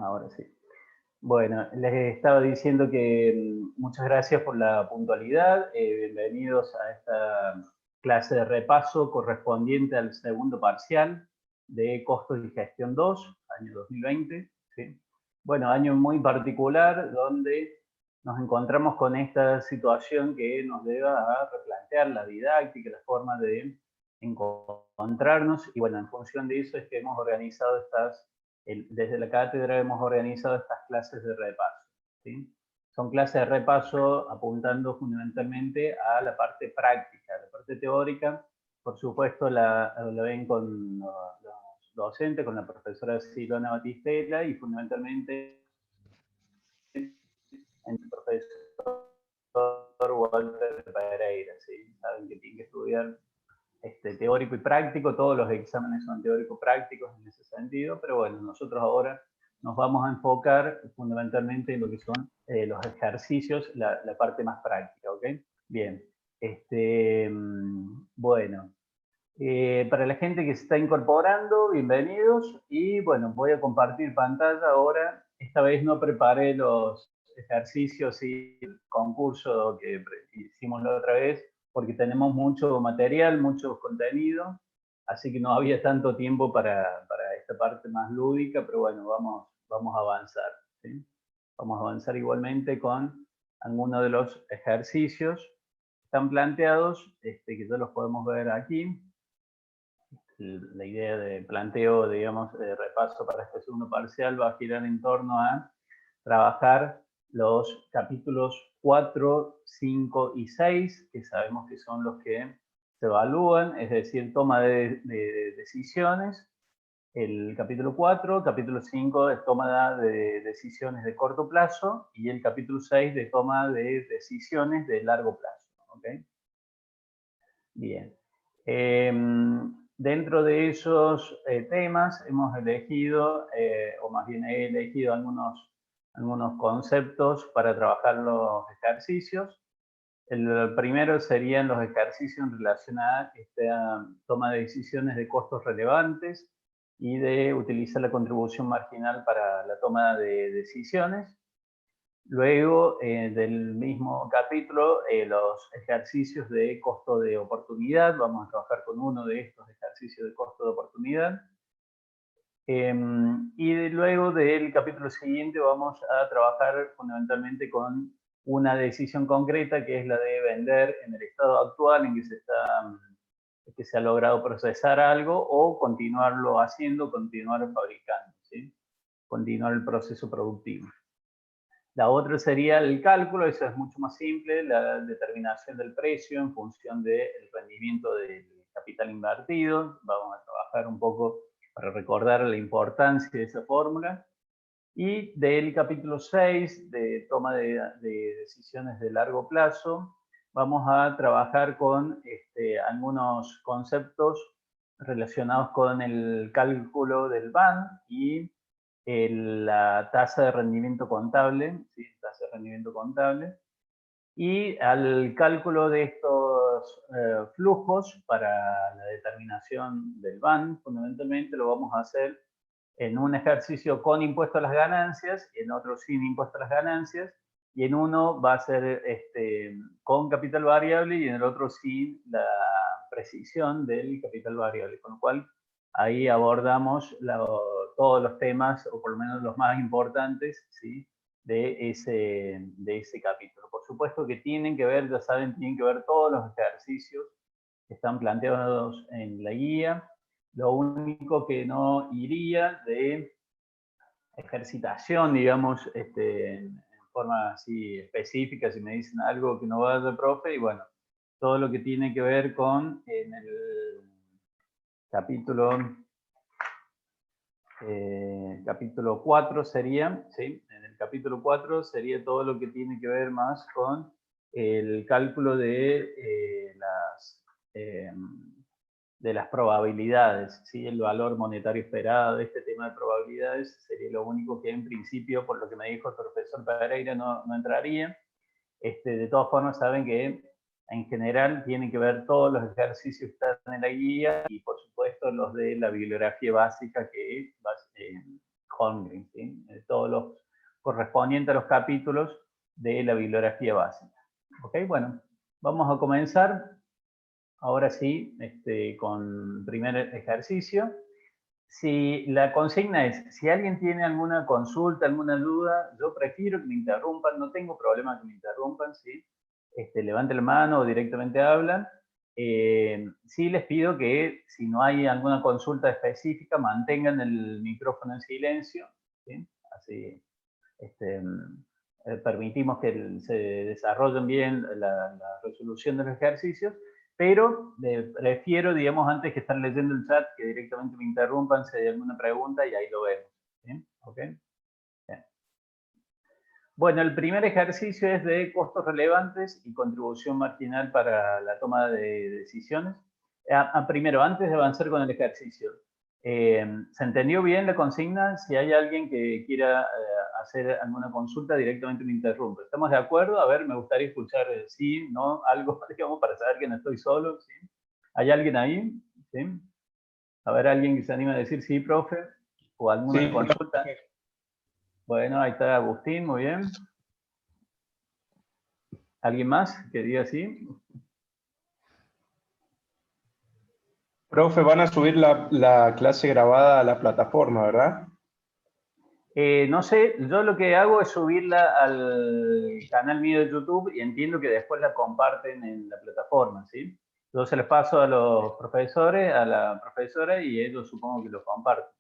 Ahora sí. Bueno, les estaba diciendo que muchas gracias por la puntualidad. Bienvenidos a esta clase de repaso correspondiente al segundo parcial de Costos y Gestión 2, año 2020. ¿Sí? Bueno, año muy particular donde nos encontramos con esta situación que nos lleva a replantear la didáctica, la forma de encontrarnos. Y bueno, en función de eso es que hemos organizado desde la cátedra hemos organizado estas clases de repaso. ¿Sí? Son clases de repaso apuntando fundamentalmente a la parte práctica, la parte teórica. Por supuesto, la ven con los docentes, con la profesora Silvana Batistela y fundamentalmente en el profesor Walter Pereira. ¿Sí? Saben que tienen que estudiar teórico y práctico, todos los exámenes son teórico-prácticos en ese sentido, pero bueno, nosotros ahora nos vamos a enfocar fundamentalmente en lo que son los ejercicios, la parte más práctica, ¿ok? Bien, bueno, para la gente que se está incorporando, bienvenidos, y bueno, voy a compartir pantalla ahora. Esta vez no preparé los ejercicios y el concurso que hicimos la otra vez, porque tenemos mucho material, mucho contenido, así que no había tanto tiempo para esta parte más lúdica, pero bueno, vamos a avanzar. ¿Sí? Vamos a avanzar igualmente con algunos de los ejercicios que están planteados, que ya los podemos ver aquí. La idea de planteo, digamos, de repaso para este segundo parcial va a girar en torno a trabajar los capítulos 4, 5 y 6, que sabemos que son los que se evalúan, es decir, toma de decisiones. El capítulo 4, capítulo 5 es toma de decisiones de corto plazo y el capítulo 6 de toma de decisiones de largo plazo. ¿Okay? Bien. Dentro de esos temas hemos elegido, o más bien he elegido algunos conceptos para trabajar los ejercicios. El primero serían los ejercicios en relación a esta toma de decisiones de costos relevantes y de utilizar la contribución marginal para la toma de decisiones. Luego, del mismo capítulo, los ejercicios de costo de oportunidad. Vamos a trabajar con uno de estos ejercicios de costo de oportunidad. Y luego del capítulo siguiente vamos a trabajar fundamentalmente con una decisión concreta, que es la de vender en el estado actual en que se ha logrado procesar algo, o continuarlo haciendo, continuar fabricando, ¿sí? Continuar el proceso productivo. La otra sería el cálculo, eso es mucho más simple, la determinación del precio en función del rendimiento del capital invertido. Vamos a trabajar un poco para recordar la importancia de esa fórmula. Y del capítulo 6, de toma de decisiones de largo plazo, vamos a trabajar con algunos conceptos relacionados con el cálculo del BAN y la tasa de rendimiento contable, ¿sí? Tasa de rendimiento contable, y al cálculo de estos flujos para la determinación del BAN, fundamentalmente lo vamos a hacer en un ejercicio con impuesto a las ganancias y en otro sin impuesto a las ganancias, y en uno va a ser con capital variable y en el otro sin la precisión del capital variable, con lo cual ahí abordamos todos los temas, o por lo menos los más importantes, ¿sí? de ese capítulo. Por supuesto que tienen que ver, ya saben, tienen que ver todos los ejercicios que están planteados en la guía. Lo único que no iría de ejercitación, digamos, en forma así específica, si me dicen algo que no va de profe, y bueno, todo lo que tiene que ver con en el capítulo capítulo 4 sería, ¿sí? En el capítulo 4 sería todo lo que tiene que ver más con el cálculo eh, de las probabilidades, ¿sí? El valor monetario esperado de este tema de probabilidades sería lo único que en principio, por lo que me dijo el profesor Pereira, no entraría. De todas formas, saben que en general tienen que ver todos los ejercicios que están en la guía y por supuesto los de la bibliografía básica que Holmgren, ¿sí? Todos los correspondientes a los capítulos de la bibliografía básica. ¿Ok? Bueno, vamos a comenzar ahora sí con el primer ejercicio. Si la consigna es, si alguien tiene alguna consulta, alguna duda, yo prefiero que me interrumpan, no tengo problema que me interrumpan, ¿sí? Levanten la mano o directamente hablan. Sí les pido que si no hay alguna consulta específica, mantengan el micrófono en silencio, ¿sí? Así permitimos que se desarrollen bien la resolución de los ejercicios, pero prefiero, digamos, antes que estar leyendo el chat, que directamente me interrumpan si hay alguna pregunta y ahí lo vemos. ¿Sí? ¿Ok? Bien. Bueno, el primer ejercicio es de costos relevantes y contribución marginal para la toma de decisiones. Primero, antes de avanzar con el ejercicio, ¿se entendió bien la consigna? Si hay alguien que quiera hacer alguna consulta, directamente me interrumpe. ¿Estamos de acuerdo? A ver, me gustaría escuchar sí, no, algo, digamos, para saber que no estoy solo. ¿Sí? ¿Hay alguien ahí? ¿Sí? A ver, alguien que se anime a decir sí, profe, o alguna Sí, consulta. Bueno, ahí está Agustín, muy bien. ¿Alguien más que diga sí? profe, van a subir la clase grabada a la plataforma, ¿verdad? No sé, yo lo que hago es subirla al canal mío de YouTube y entiendo que después la comparten en la plataforma, ¿sí? Yo se les paso a los profesores, a la profesora, y ellos supongo que lo comparten.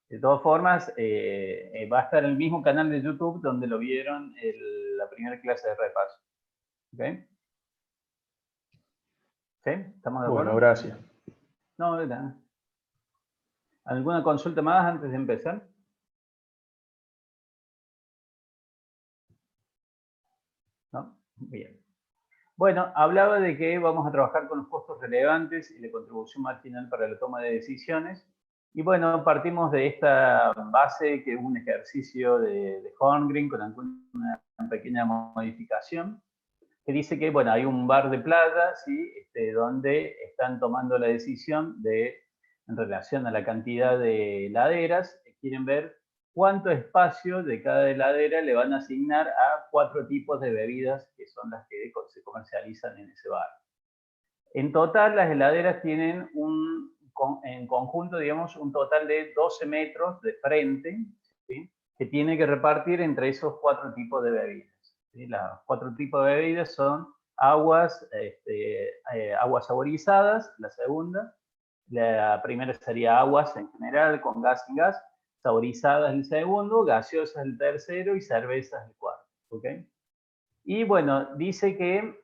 De todas formas, va a estar en el mismo canal de YouTube donde lo vieron la primera clase de repaso. ¿Ok? ¿Sí? ¿Estamos de acuerdo? Bueno, gracias. No, de nada. ¿Alguna consulta más antes de empezar? ¿No? Bien. Bueno, hablaba de que vamos a trabajar con los costos relevantes y la contribución marginal para la toma de decisiones. Y bueno, partimos de esta base que es un ejercicio de Holmgren con una pequeña modificación, que dice que, bueno, hay un bar de playa, ¿sí? Donde están tomando la decisión de, en relación a la cantidad de heladeras, quieren ver cuánto espacio de cada heladera le van a asignar a 4 tipos de bebidas que son las que se comercializan en ese bar. En total, las heladeras tienen en conjunto, digamos, un total de 12 metros de frente, ¿sí? Que tiene que repartir entre esos 4 tipos de bebidas. ¿Sí? Los 4 tipos de bebidas son aguas, aguas saborizadas, la segunda. La primera sería aguas en general, con gas y gas. Saborizadas el segundo, gaseosas el tercero y cervezas el cuarto. ¿Okay? Y bueno, dice que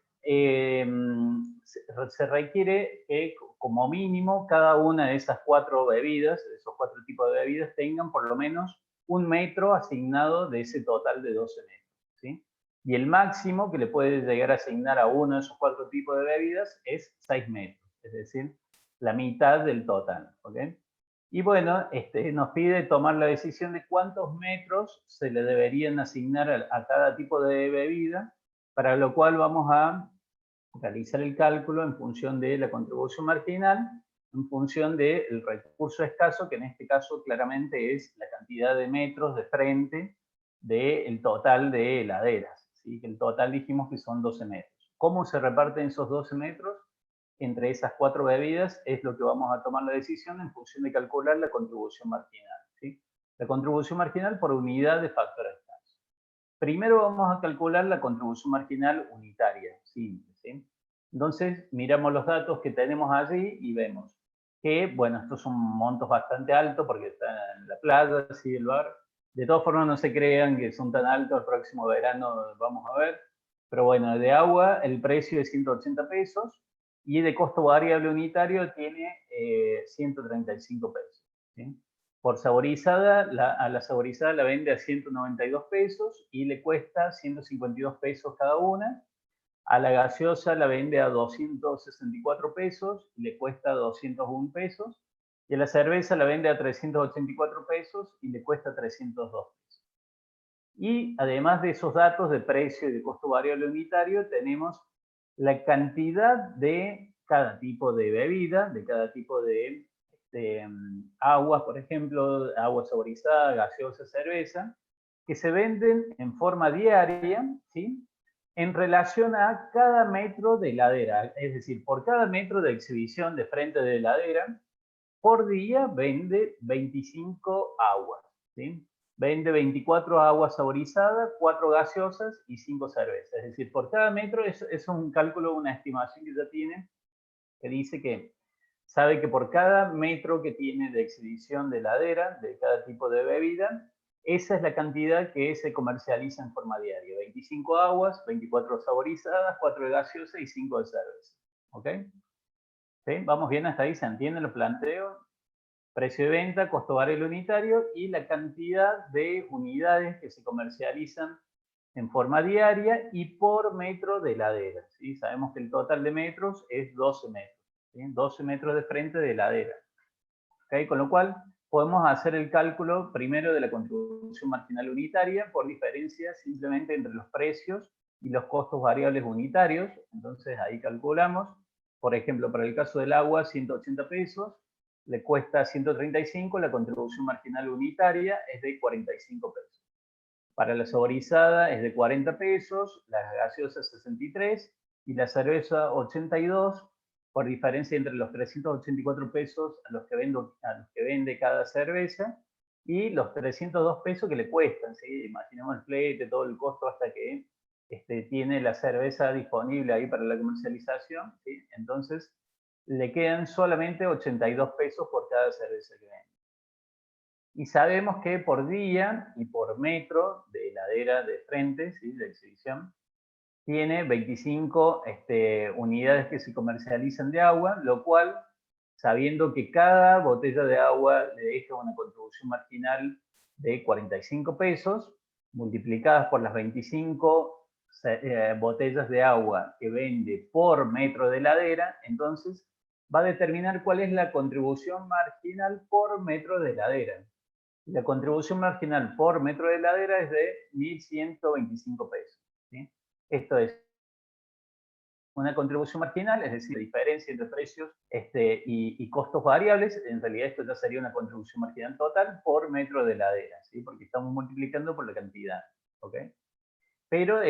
se requiere que como mínimo cada una de esas 4 bebidas, de esos 4 tipos de bebidas, tengan por lo menos 1 metro asignado de ese total de 12 metros. ¿Sí? Y el máximo que le puede llegar a asignar a uno de esos 4 tipos de bebidas es 6 metros, es decir, la mitad del total. ¿Okay? Y bueno, nos pide tomar la decisión de cuántos metros se le deberían asignar a cada tipo de bebida, para lo cual vamos a realizar el cálculo en función de la contribución marginal, en función del recurso escaso, que en este caso claramente es la cantidad de metros de frente del total de heladeras. ¿Sí? Que el total dijimos que son 12 metros. ¿Cómo se reparten esos 12 metros? Entre esas 4 bebidas es lo que vamos a tomar la decisión en función de calcular la contribución marginal. ¿Sí? La contribución marginal por unidad de factor escaso. Primero vamos a calcular la contribución marginal unitaria, simple. ¿Sí? Entonces miramos los datos que tenemos allí y vemos que, bueno, estos son montos bastante altos porque están en la playa, ¿sí? El bar. De todas formas no se crean que son tan altos, el próximo verano vamos a ver. Pero bueno, de agua el precio es 180 pesos, y de costo variable unitario tiene 135 pesos. ¿Sí? Por saborizada, a la saborizada la vende a 192 pesos y le cuesta 152 pesos cada una. A la gaseosa la vende a 264 pesos y le cuesta 201 pesos. Y a la cerveza la vende a 384 pesos y le cuesta 302 pesos. Y además de esos datos de precio y de costo variable unitario, tenemos la cantidad de cada tipo de bebida, de cada tipo de aguas, por ejemplo, agua saborizada, gaseosa, cerveza, que se venden en forma diaria, ¿sí? En relación a cada metro de heladera. Es decir, por cada metro de exhibición de frente de heladera, por día vende 25 aguas, ¿sí? Vende 24 aguas saborizadas, 4 gaseosas y 5 cervezas. Es decir, por cada metro es un cálculo, una estimación que ya tiene, que dice que sabe que por cada metro que tiene de exhibición de heladera, de cada tipo de bebida, esa es la cantidad que se comercializa en forma diaria. 25 aguas, 24 saborizadas, 4 de gaseosa y 5 de cerveza. ¿Ok? ¿Sí? ¿Vamos bien hasta ahí? ¿Se entiende los planteos? Precio de venta, costo barril unitario y la cantidad de unidades que se comercializan en forma diaria y por metro de heladera, ¿sí? Sabemos que el total de metros es 12 metros, ¿sí? 12 metros de frente de heladera. ¿Okay? Con lo cual, podemos hacer el cálculo primero de la contribución marginal unitaria por diferencia simplemente entre los precios y los costos variables unitarios. Entonces, ahí calculamos, por ejemplo, para el caso del agua, 180 pesos, le cuesta 135, la contribución marginal unitaria es de 45 pesos. Para la saborizada es de 40 pesos, la gaseosa 63 y la cerveza 82, por diferencia entre los 384 pesos a los que vende cada cerveza y los 302 pesos que le cuestan, ¿sí? Imaginemos el flete, todo el costo hasta que tiene la cerveza disponible ahí para la comercialización, ¿sí? Entonces le quedan solamente 82 pesos por cada cerveza que vende. Y sabemos que por día y por metro de heladera de frente, ¿sí? De exhibición, tiene 25 unidades que se comercializan de agua, lo cual, sabiendo que cada botella de agua le deja una contribución marginal de 45 pesos, multiplicadas por las 25 botellas de agua que vende por metro de heladera, entonces va a determinar cuál es la contribución marginal por metro de heladera. La contribución marginal por metro de heladera es de 1.125 pesos, ¿sí? Esto es una contribución marginal, es decir, la diferencia entre precios y costos variables. En realidad esto ya sería una contribución marginal total por metro de heladera, ¿sí? Porque estamos multiplicando por la cantidad, ¿ok? Pero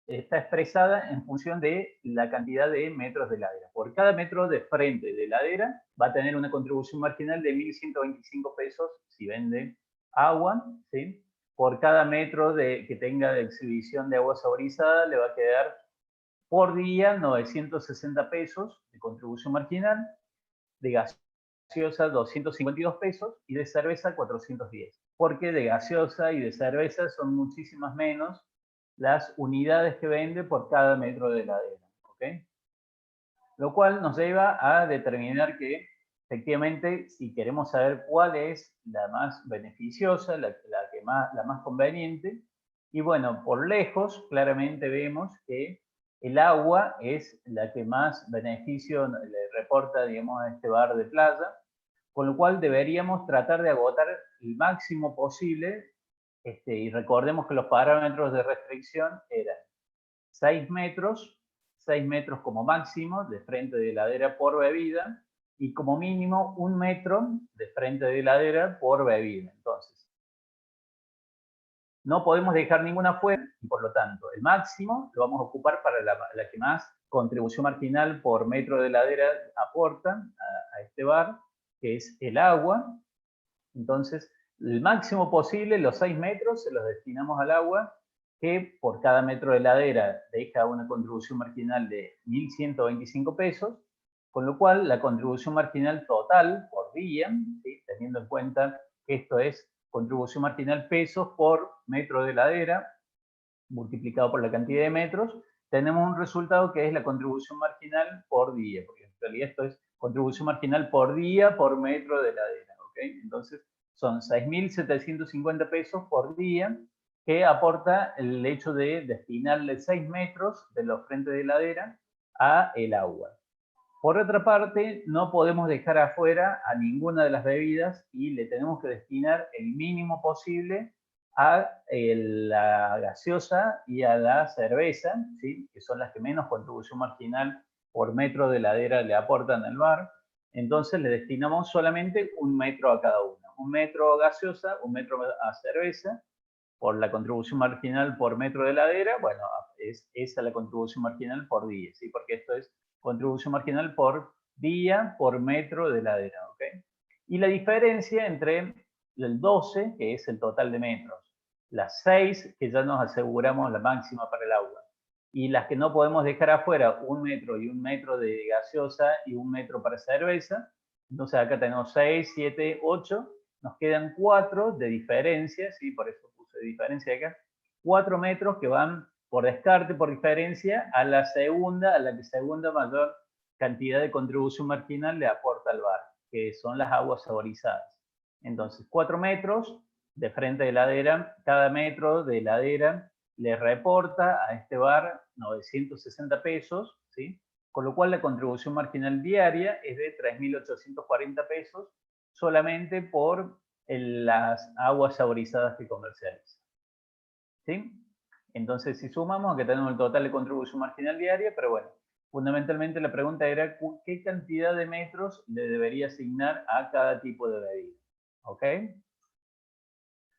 está expresada en función de la cantidad de metros de heladera. Por cada metro de frente de heladera va a tener una contribución marginal de 1.125 pesos si vende agua, ¿sí? Por cada metro que tenga de exhibición de agua saborizada le va a quedar por día 960 pesos de contribución marginal, de gaseosa 252 pesos y de cerveza 410. Porque de gaseosa y de cerveza son muchísimas menos las unidades que vende por cada metro de heladera. ¿Okay? Lo cual nos lleva a determinar que, efectivamente, si queremos saber cuál es la más beneficiosa, la más conveniente, y bueno, por lejos, claramente vemos que el agua es la que más beneficio le reporta, digamos, a este bar de playa, con lo cual deberíamos tratar de agotar el máximo posible, y recordemos que los parámetros de restricción eran 6 metros, 6 metros como máximo de frente de heladera por bebida y como mínimo 1 metro de frente de heladera por bebida. Entonces, no podemos dejar ninguna fuera y por lo tanto el máximo lo vamos a ocupar para la que más contribución marginal por metro de heladera aporta a este bar, que es el agua. Entonces, el máximo posible, los 6 metros, se los destinamos al agua, que por cada metro de heladera deja una contribución marginal de 1.125 pesos, con lo cual la contribución marginal total por día, ¿sí? Teniendo en cuenta que esto es contribución marginal pesos por metro de heladera, multiplicado por la cantidad de metros, tenemos un resultado que es la contribución marginal por día, porque en realidad esto es contribución marginal por día por metro de heladera. ¿Okay? Entonces, son 6.750 pesos por día que aporta el hecho de destinarle 6 metros de los frentes de heladera a el agua. Por otra parte, no podemos dejar afuera a ninguna de las bebidas y le tenemos que destinar el mínimo posible a la gaseosa y a la cerveza, ¿sí? Que son las que menos contribución marginal por metro de heladera le aportan al bar. Entonces le destinamos solamente 1 metro a cada una. 1 metro a gaseosa, 1 metro a cerveza, por la contribución marginal por metro de heladera, bueno, es esa la contribución marginal por día, ¿sí? Porque esto es contribución marginal por día por metro de heladera, ¿ok? Y la diferencia entre el 12, que es el total de metros, las 6, que ya nos aseguramos la máxima para el agua, y las que no podemos dejar afuera, 1 metro y 1 metro de gaseosa y 1 metro para cerveza. Entonces acá tenemos 6, 7, 8, nos quedan 4 de diferencia, ¿sí? Por eso puse diferencia acá, 4 metros que van por descarte, por diferencia, a la que segunda mayor cantidad de contribución marginal le aporta al bar, que son las aguas saborizadas. Entonces, 4 metros de frente de heladera, cada metro de heladera le reporta a este bar 960 pesos, ¿sí? Con lo cual la contribución marginal diaria es de 3.840 pesos solamente por las aguas saborizadas que comercializa. ¿Sí? Entonces, si sumamos, aquí tenemos el total de contribución marginal diaria, pero bueno, fundamentalmente la pregunta era qué cantidad de metros le debería asignar a cada tipo de bebida. ¿Ok?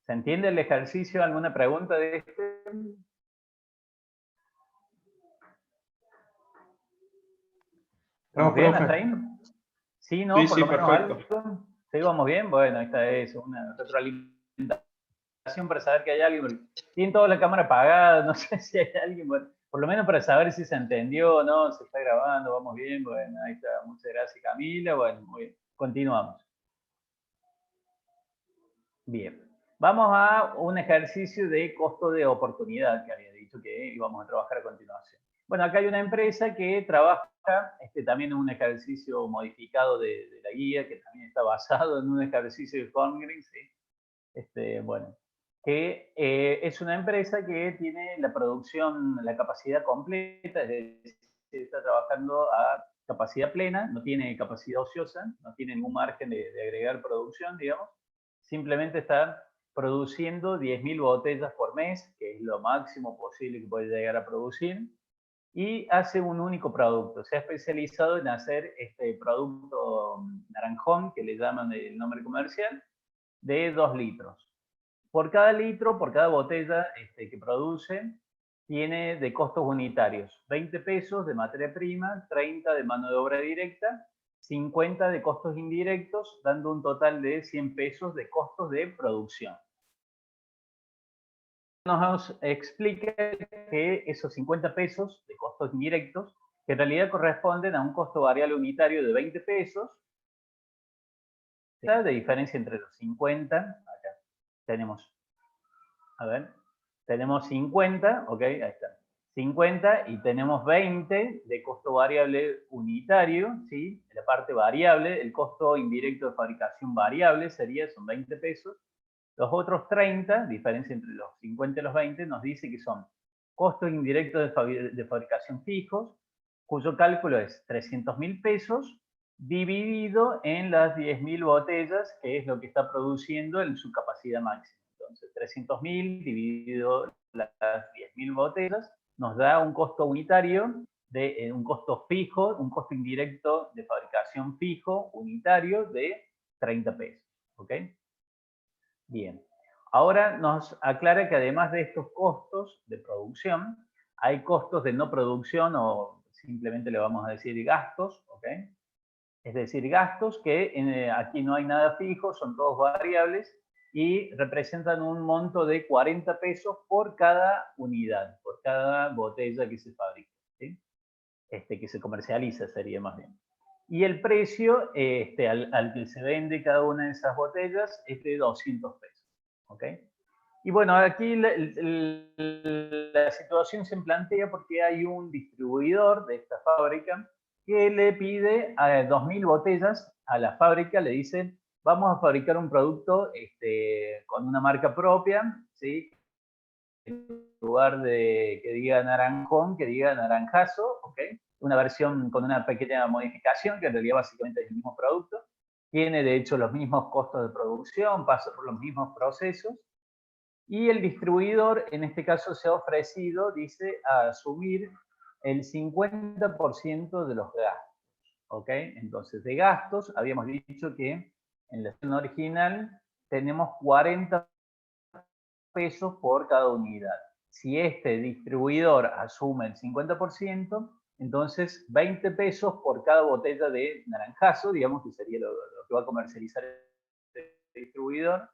¿Se entiende el ejercicio? ¿Alguna pregunta de este? ¿Estamos bien hasta ahí? Sí, ¿no? Sí, Por sí, lo menos perfecto. algo. ¿Sí, vamos bien? Bueno, esta es una retroalimentación para saber que hay alguien, porque tienen toda la cámara apagada, no sé si hay alguien, bueno, por lo menos para saber si se entendió o no, se está grabando, vamos bien, bueno, ahí está, muchas gracias Camila, bueno, muy bien, continuamos. Bien, vamos a un ejercicio de costo de oportunidad que había dicho que íbamos a trabajar a continuación. Bueno, acá hay una empresa que trabaja, también en un ejercicio modificado de la guía, que también está basado en un ejercicio de Holmgren, ¿sí? Bueno, que es una empresa que tiene la producción, la capacidad completa, es decir, está trabajando a capacidad plena, no tiene capacidad ociosa, no tiene ningún margen de agregar producción, digamos, simplemente está produciendo 10.000 botellas por mes, que es lo máximo posible que puede llegar a producir, y hace un único producto. Se ha especializado en hacer este producto naranjón, que le llaman el nombre comercial, de 2 litros. Por cada litro, por cada botella que produce, tiene de costos unitarios 20 pesos de materia prima, 30 de mano de obra directa, 50 de costos indirectos, dando un total de 100 pesos de costos de producción. Nos explica que esos 50 pesos de costos indirectos, que en realidad corresponden a un costo variable unitario de 20 pesos, de diferencia entre los 50, acá tenemos, a ver, tenemos 50, ok, ahí está, 50 y tenemos 20 de costo variable unitario, ¿sí? La parte variable, el costo indirecto de fabricación variable son 20 pesos. Los otros 30, diferencia entre los 50 y los 20, nos dice que son costos indirectos de fabricación fijos, cuyo cálculo es 300.000 pesos dividido en las 10.000 botellas, que es lo que está produciendo en su capacidad máxima. Entonces, 300.000 dividido las 10.000 botellas nos da un costo unitario, de un costo fijo, un costo indirecto de fabricación fijo unitario de 30 pesos. ¿Ok? Bien. Ahora nos aclara que además de estos costos de producción, hay costos de no producción o simplemente le vamos a decir gastos, ¿ok? Es decir, gastos que aquí no hay nada fijo, son todos variables y representan un monto de 40 pesos por cada unidad, por cada botella que se fabrica, ¿sí? Que se comercializa sería más bien. Y el precio al que se vende cada una de esas botellas es de 200 pesos. ¿Ok? Y bueno, aquí la situación se plantea porque hay un distribuidor de esta fábrica que le pide a 2.000 botellas a la fábrica, le dice, vamos a fabricar un producto con una marca propia, ¿sí? En lugar de que diga naranjón, que diga naranjazo, ¿ok? Una versión con una pequeña modificación, que en realidad básicamente es el mismo producto. Tiene de hecho los mismos costos de producción, pasa por los mismos procesos. Y el distribuidor, en este caso, se ha ofrecido, dice, a asumir el 50% de los gastos. ¿ok? Entonces, de gastos, habíamos dicho que en la versión original tenemos 40 pesos por cada unidad. Si este distribuidor asume el 50%, entonces 20 pesos por cada botella de naranjazo, digamos que sería lo que va a comercializar este distribuidor,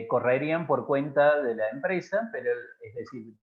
correrían por cuenta de la empresa, pero es decir,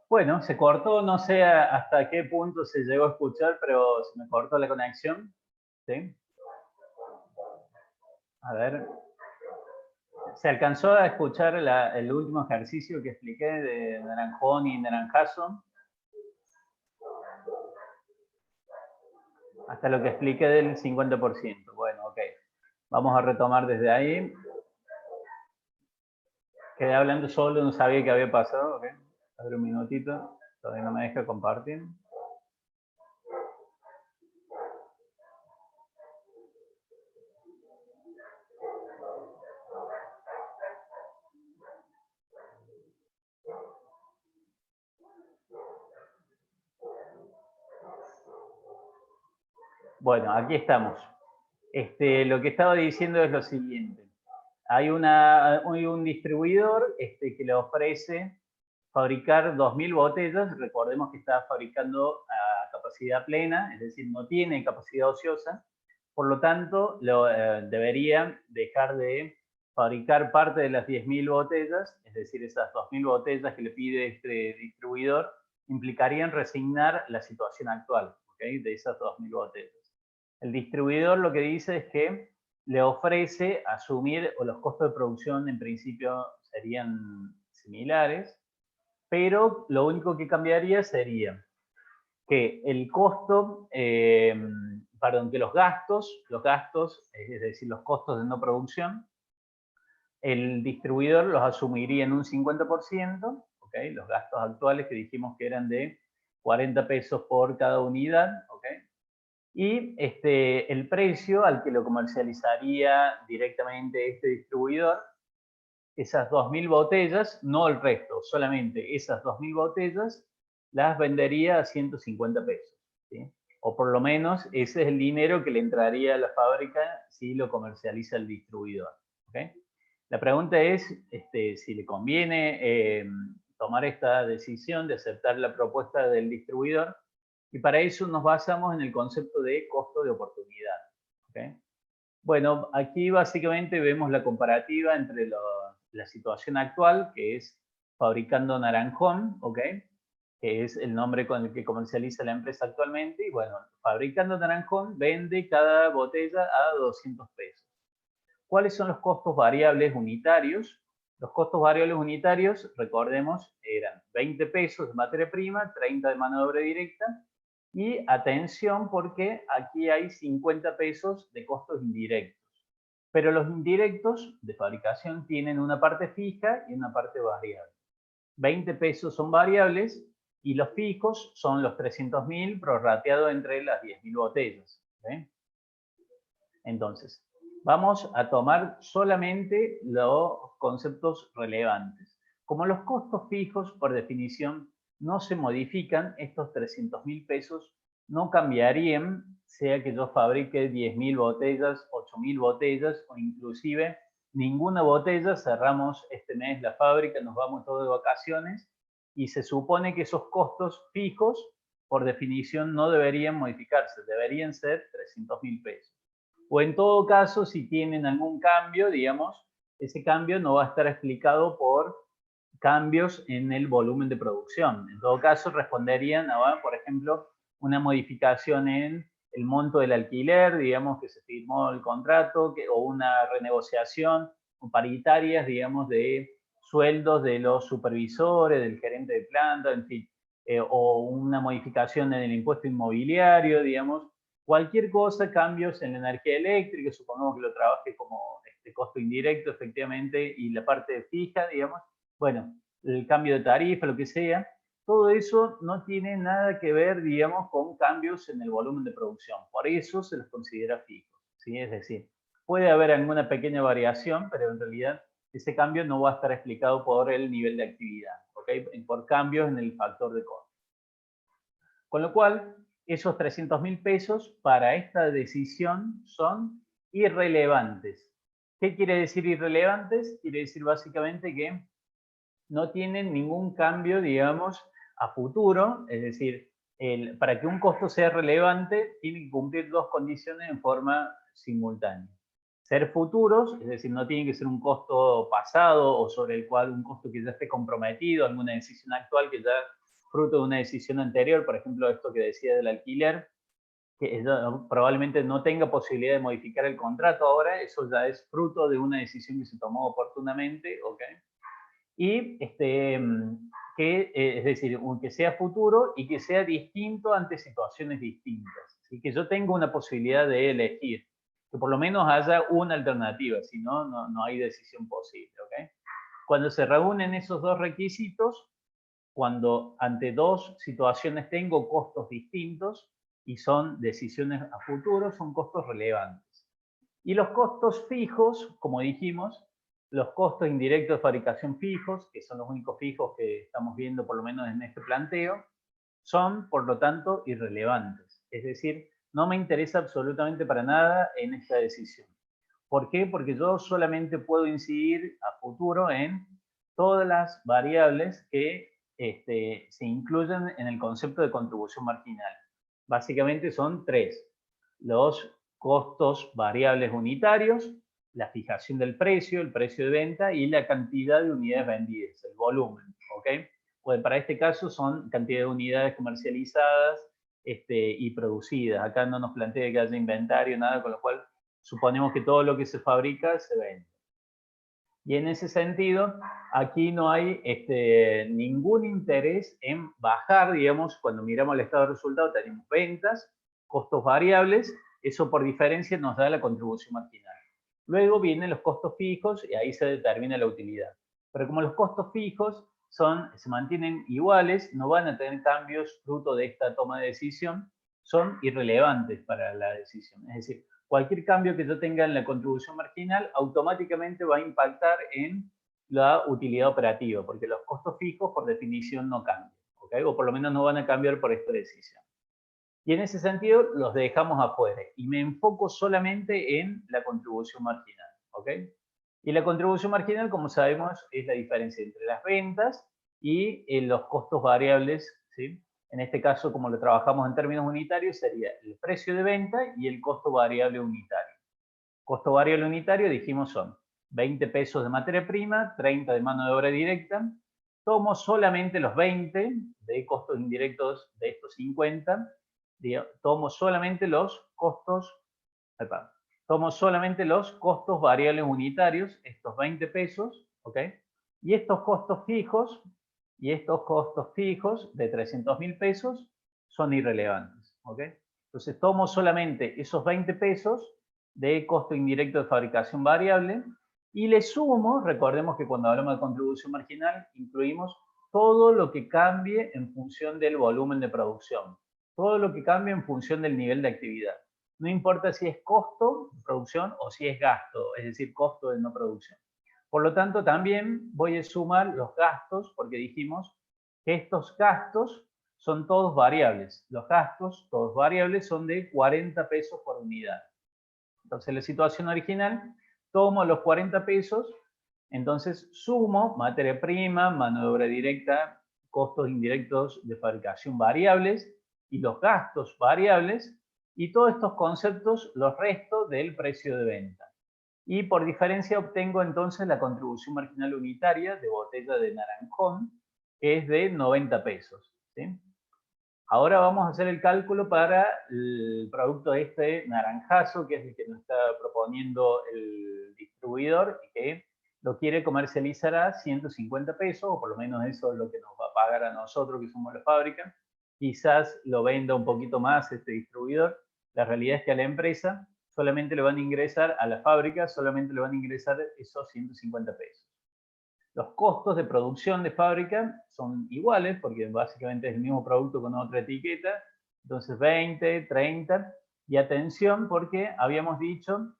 bueno, se cortó, no sé hasta qué punto se llegó a escuchar, pero se me cortó la conexión. ¿Sí? A ver, ¿se alcanzó a escuchar el último ejercicio que expliqué de naranjón y naranjazo? Hasta lo que expliqué del 50%. Bueno, ok. Vamos a retomar desde ahí. Quedé hablando solo, no sabía qué había pasado. Okay. A ver un minutito. Todavía no me deja compartir. Bueno, aquí estamos. Lo que estaba diciendo es lo siguiente. Hay un distribuidor que le ofrece fabricar 2.000 botellas. Recordemos que está fabricando a capacidad plena, es decir, no tiene capacidad ociosa. Por lo tanto, debería dejar de fabricar parte de las 10.000 botellas, es decir, esas 2.000 botellas que le pide este distribuidor, implicarían resignar la situación actual, ¿okay? De esas 2.000 botellas. El distribuidor lo que dice es que le ofrece asumir, o los costos de producción en principio serían similares, pero lo único que cambiaría sería que el costo, perdón, que los gastos, es decir, los costos de no producción, el distribuidor los asumiría en un 50%, ¿okay? Los gastos actuales que dijimos que eran de 40 pesos por cada unidad, ¿okay? Y el precio al que lo comercializaría directamente este distribuidor, esas 2.000 botellas, no el resto, solamente esas 2.000 botellas, las vendería a 150 pesos. ¿Sí? O por lo menos ese es el dinero que le entraría a la fábrica si lo comercializa el distribuidor. ¿Okay? La pregunta es si le conviene tomar esta decisión de aceptar la propuesta del distribuidor, y para eso nos basamos en el concepto de costo de oportunidad. ¿Okay? Bueno, aquí básicamente vemos la comparativa entre la situación actual, que es Fabricando Naranjón, ¿ok? Que es el nombre con el que comercializa la empresa actualmente. Y bueno, Fabricando Naranjón vende cada botella a 200 pesos. ¿Cuáles son los costos variables unitarios? Los costos variables unitarios, recordemos, eran 20 pesos de materia prima, 30 de mano de obra directa, y atención porque aquí hay 50 pesos de costos indirectos. Pero los indirectos de fabricación tienen una parte fija y una parte variable. 20 pesos son variables y los fijos son los 300.000 prorrateado entre las 10.000 botellas. ¿Sí? Entonces, vamos a tomar solamente los conceptos relevantes. Como los costos fijos, por definición, no se modifican, estos 300.000 pesos no cambiarían, sea que yo fabrique 10.000 botellas, 8.000 botellas o inclusive ninguna botella, cerramos este mes la fábrica, nos vamos todos de vacaciones y se supone que esos costos fijos, por definición, no deberían modificarse, deberían ser 300.000 pesos. O en todo caso, si tienen algún cambio, digamos, ese cambio no va a estar explicado por cambios en el volumen de producción. En todo caso, responderían a, por ejemplo, una modificación en el monto del alquiler, digamos que se firmó el contrato, o una renegociación o paritarias, digamos, de sueldos de los supervisores, del gerente de planta, en fin, o una modificación en el impuesto inmobiliario, digamos, cualquier cosa, cambios en la energía eléctrica, supongamos que lo trabaje como costo indirecto, efectivamente, y la parte fija, digamos, bueno, el cambio de tarifa, lo que sea, todo eso no tiene nada que ver, digamos, con cambios en el volumen de producción. Por eso se los considera fijos, ¿sí? Es decir, puede haber alguna pequeña variación, pero en realidad ese cambio no va a estar explicado por el nivel de actividad, ¿ok? Por cambios en el factor de costo. Con lo cual, esos 300.000 pesos para esta decisión son irrelevantes. ¿Qué quiere decir irrelevantes? Quiere decir básicamente que no tienen ningún cambio, digamos, a futuro, es decir, para que un costo sea relevante, tiene que cumplir dos condiciones en forma simultánea. Ser futuros, es decir, no tiene que ser un costo pasado o sobre el cual un costo que ya esté comprometido, alguna decisión actual que ya fruto de una decisión anterior, por ejemplo, esto que decía del alquiler, que probablemente no tenga posibilidad de modificar el contrato ahora, eso ya es fruto de una decisión que se tomó oportunamente, ¿ok? Y es decir, que sea futuro y que sea distinto ante situaciones distintas. Así que yo tengo una posibilidad de elegir, que por lo menos haya una alternativa, si no, no hay decisión posible. ¿Okay? Cuando se reúnen esos dos requisitos, cuando ante dos situaciones tengo costos distintos y son decisiones a futuro, son costos relevantes. Y los costos fijos, como dijimos, los costos indirectos de fabricación fijos, que son los únicos fijos que estamos viendo por lo menos en este planteo, son, por lo tanto, irrelevantes. Es decir, no me interesa absolutamente para nada en esta decisión. ¿Por qué? Porque yo solamente puedo incidir a futuro en todas las variables que se incluyen en el concepto de contribución marginal. Básicamente son tres. Los costos variables unitarios, la fijación del precio, el precio de venta y la cantidad de unidades vendidas, el volumen. ¿Ok? Pues para este caso son cantidad de unidades comercializadas y producidas. Acá no nos plantea que haya inventario, nada, con lo cual suponemos que todo lo que se fabrica se vende. Y en ese sentido, aquí no hay ningún interés en bajar, digamos, cuando miramos el estado de resultados tenemos ventas, costos variables, eso por diferencia nos da la contribución marginal. Luego vienen los costos fijos y ahí se determina la utilidad. Pero como los costos fijos se mantienen iguales, no van a tener cambios fruto de esta toma de decisión, son irrelevantes para la decisión. Es decir, cualquier cambio que yo tenga en la contribución marginal automáticamente va a impactar en la utilidad operativa, porque los costos fijos por definición no cambian, ¿okay? O por lo menos no van a cambiar por esta decisión. Y en ese sentido los dejamos afuera y me enfoco solamente en la contribución marginal, ¿ok? Y la contribución marginal, como sabemos, es la diferencia entre las ventas y los costos variables, ¿sí? En este caso, como lo trabajamos en términos unitarios, sería el precio de venta y el costo variable unitario. Costo variable unitario, dijimos, son 20 pesos de materia prima, 30 de mano de obra directa. Tomo solamente los 20 de costos indirectos de estos 50. Tomo solamente los costos, variables unitarios, estos 20 pesos, ¿ok? Y estos costos fijos de 300.000 pesos son irrelevantes, ¿ok? Entonces tomo solamente esos 20 pesos de costo indirecto de fabricación variable y le sumo, recordemos que cuando hablamos de contribución marginal incluimos todo lo que cambie en función del volumen de producción, todo lo que cambie en función del nivel de actividad. No importa si es costo de producción o si es gasto, es decir, costo de no producción. Por lo tanto, también voy a sumar los gastos, porque dijimos que estos gastos son todos variables. Los gastos, todos variables, son de 40 pesos por unidad. Entonces, en la situación original, tomo los 40 pesos, entonces sumo materia prima, mano de obra directa, costos indirectos de fabricación variables y los gastos variables, y todos estos conceptos los resto del precio de venta. Y por diferencia obtengo entonces la contribución marginal unitaria de botella de naranjón, que es de 90 pesos. ¿Sí? Ahora vamos a hacer el cálculo para el producto este naranjazo, que es el que nos está proponiendo el distribuidor y que lo quiere comercializar a 150 pesos, o por lo menos eso es lo que nos va a pagar a nosotros que somos la fábrica. Quizás lo venda un poquito más este distribuidor. La realidad es que a la empresa solamente le van a ingresar, a la fábrica solamente le van a ingresar esos 150 pesos. Los costos de producción de fábrica son iguales, porque básicamente es el mismo producto con otra etiqueta, entonces 20, 30, y atención porque habíamos dicho,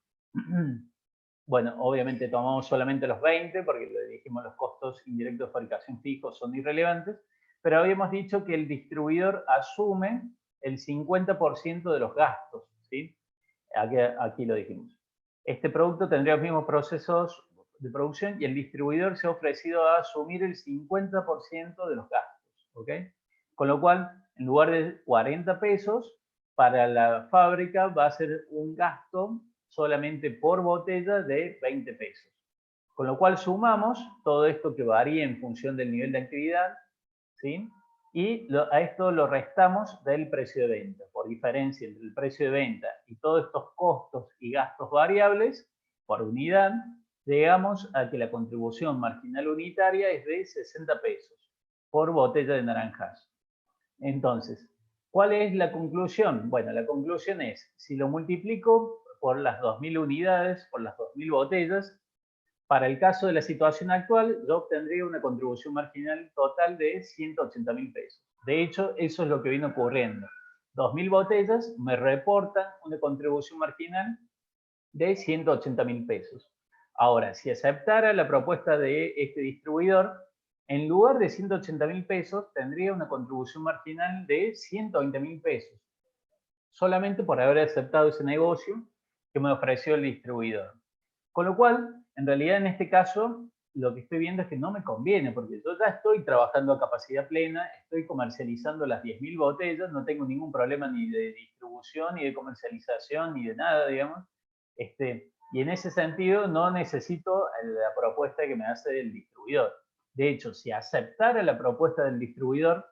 bueno, obviamente tomamos solamente los 20, porque le dijimos los costos indirectos de fabricación fijos son irrelevantes, pero habíamos dicho que el distribuidor asume el 50% de los gastos, ¿sí? Aquí lo dijimos. Este producto tendría los mismos procesos de producción y el distribuidor se ha ofrecido a asumir el 50% de los gastos, ¿ok? Con lo cual, en lugar de 40 pesos, para la fábrica va a ser un gasto solamente por botella de 20 pesos. Con lo cual sumamos todo esto que varía en función del nivel de actividad, ¿sí? Y a esto lo restamos del precio de venta. Por diferencia entre el precio de venta y todos estos costos y gastos variables por unidad, llegamos a que la contribución marginal unitaria es de 60 pesos por botella de naranjazo. Entonces, ¿cuál es la conclusión? Bueno, la conclusión es, si lo multiplico por las 2.000 unidades, por las 2.000 botellas, para el caso de la situación actual, yo obtendría una contribución marginal total de 180.000 pesos. De hecho, eso es lo que viene ocurriendo. 2.000 botellas me reportan una contribución marginal de 180.000 pesos. Ahora, si aceptara la propuesta de este distribuidor, en lugar de 180.000 pesos, tendría una contribución marginal de 120.000 pesos, solamente por haber aceptado ese negocio que me ofreció el distribuidor. Con lo cual, en realidad en este caso, lo que estoy viendo es que no me conviene, porque yo ya estoy trabajando a capacidad plena, estoy comercializando las 10.000 botellas, no tengo ningún problema ni de distribución, ni de comercialización, ni de nada, digamos. Y en ese sentido no necesito la propuesta que me hace el distribuidor. De hecho, si aceptara la propuesta del distribuidor,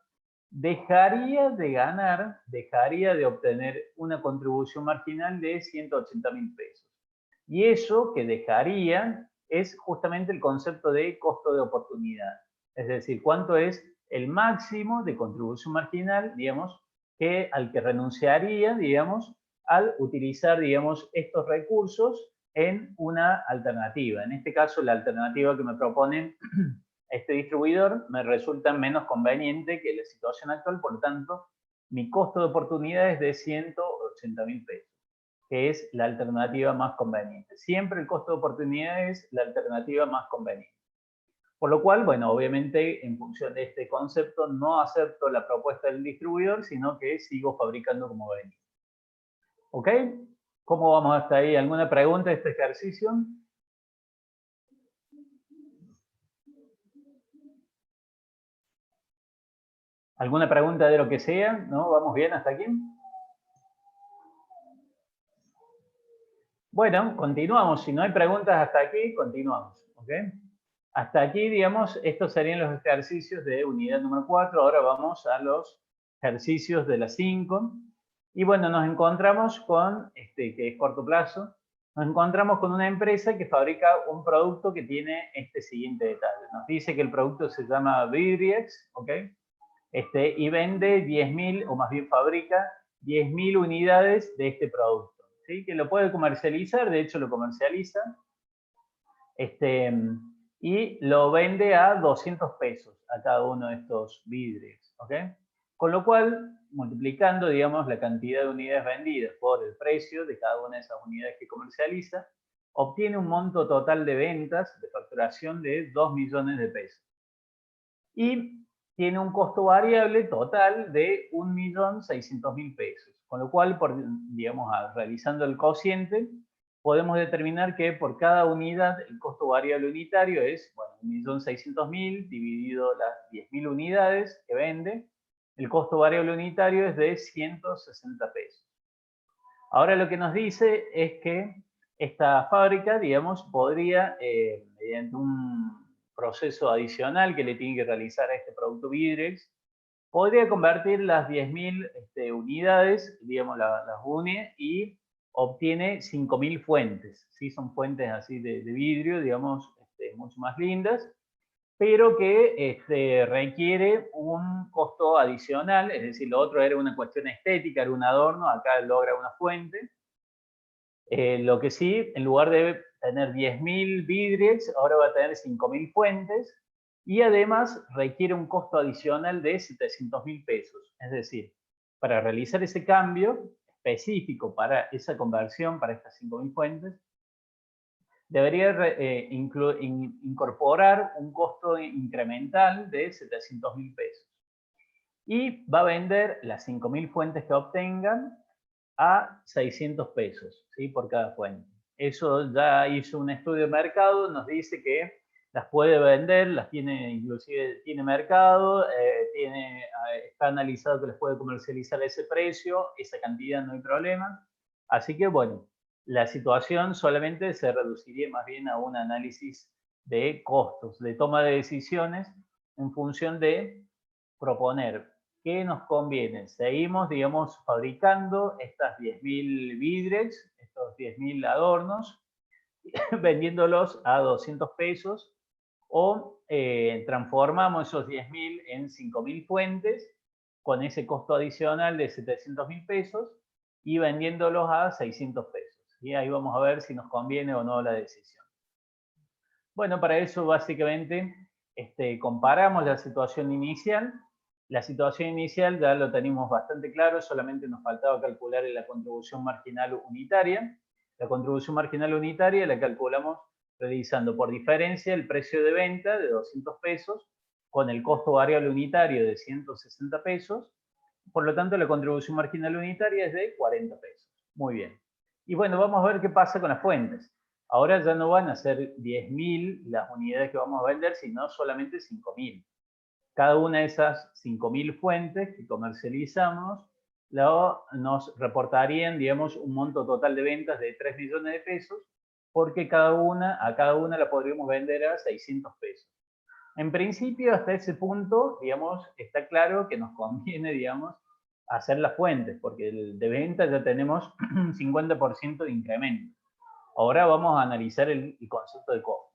dejaría de ganar, dejaría de obtener una contribución marginal de 180.000 pesos. Y eso que dejaría es justamente el concepto de costo de oportunidad. Es decir, cuánto es el máximo de contribución marginal, digamos, al que renunciaría, digamos, al utilizar, digamos, estos recursos en una alternativa. En este caso, la alternativa que me proponen este distribuidor me resulta menos conveniente que la situación actual, por lo tanto, mi costo de oportunidad es de 180.000 pesos, que es la alternativa más conveniente. Siempre el costo de oportunidad es la alternativa más conveniente. Por lo cual, bueno, obviamente, en función de este concepto, no acepto la propuesta del distribuidor, sino que sigo fabricando como venía. ¿Ok? ¿Cómo vamos hasta ahí? ¿Alguna pregunta de este ejercicio? ¿Alguna pregunta de lo que sea? ¿No? ¿Vamos bien hasta aquí? Bueno, continuamos. Si no hay preguntas hasta aquí, continuamos. ¿Ok? Hasta aquí, digamos, estos serían los ejercicios de unidad número 4. Ahora vamos a los ejercicios de la 5. Y bueno, nos encontramos con, que es corto plazo, nos encontramos con una empresa que fabrica un producto que tiene este siguiente detalle. Nos dice que el producto se llama Vidriex, ¿ok? Y vende 10.000, o más bien fabrica 10.000 unidades de este producto, ¿sí? Que lo puede comercializar, de hecho lo comercializa, y lo vende a 200 pesos a cada uno de estos vidrios, ¿ok? Con lo cual, multiplicando, digamos, la cantidad de unidades vendidas por el precio de cada una de esas unidades que comercializa, obtiene un monto total de ventas, de facturación de 2 millones de pesos. Y tiene un costo variable total de 1.600.000 pesos. Con lo cual, digamos, realizando el cociente, podemos determinar que por cada unidad el costo variable unitario es, bueno, 1.600.000 dividido las 10.000 unidades que vende. El costo variable unitario es de 160 pesos. Ahora lo que nos dice es que esta fábrica, digamos, podría, mediante un proceso adicional que le tiene que realizar a este producto Vidrex, podría convertir las 10.000 unidades, digamos, las une y obtiene 5.000 fuentes. ¿Sí? Son fuentes así de vidrio, digamos, mucho más lindas, pero que requiere un costo adicional, es decir, lo otro era una cuestión estética, era un adorno, acá logra una fuente. Lo que sí, en lugar de tener 10.000 vidriex, ahora va a tener 5.000 fuentes, y además requiere un costo adicional de 700.000 pesos. Es decir, para realizar ese cambio específico para esa conversión, para estas 5.000 fuentes, debería incorporar un costo incremental de 700.000 pesos. Y va a vender las 5.000 fuentes que obtengan a 600 pesos, ¿sí? Por cada fuente. Eso ya hizo un estudio de mercado, nos dice que las puede vender, las tiene, inclusive tiene mercado, está analizado que les puede comercializar a ese precio, esa cantidad no hay problema. Así que bueno, la situación solamente se reduciría más bien a un análisis de costos, de toma de decisiones en función de proponer qué nos conviene. Seguimos, digamos, fabricando estas 10.000 vidrex, estos 10.000 adornos, vendiéndolos a 200 pesos, o transformamos esos 10.000 en 5.000 fuentes con ese costo adicional de 700.000 pesos y vendiéndolos a 600 pesos. Y ahí vamos a ver si nos conviene o no la decisión. Bueno, para eso básicamente comparamos la situación inicial. La situación inicial ya lo tenemos bastante claro, solamente nos faltaba calcular la contribución marginal unitaria. La contribución marginal unitaria la calculamos realizando por diferencia el precio de venta de 200 pesos con el costo variable unitario de 160 pesos. Por lo tanto, la contribución marginal unitaria es de 40 pesos. Muy bien. Y bueno, vamos a ver qué pasa con las fuentes. Ahora ya no van a ser 10.000 las unidades que vamos a vender, sino solamente 5.000. Cada una de esas 5.000 fuentes que comercializamos nos reportarían, digamos, un monto total de ventas de 3 millones de pesos, porque a cada una la podríamos vender a 600 pesos. En principio, hasta ese punto, digamos, está claro que nos conviene, digamos, hacer las fuentes, porque de venta ya tenemos un 50% de incremento. Ahora vamos a analizar el concepto de costos.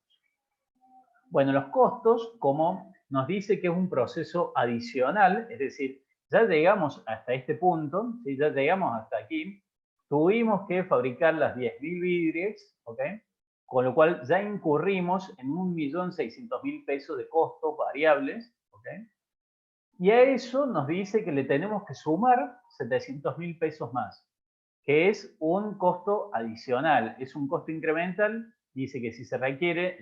Bueno, los costos, como nos dice que es un proceso adicional, es decir, ya llegamos hasta este punto, ¿sí? Ya llegamos hasta aquí, tuvimos que fabricar las 10.000 vidriex, ¿ok? Con lo cual ya incurrimos en 1.600.000 pesos de costos variables, ¿ok? Y a eso nos dice que le tenemos que sumar 700.000 pesos más, que es un costo adicional, es un costo incremental. Dice que si se requiere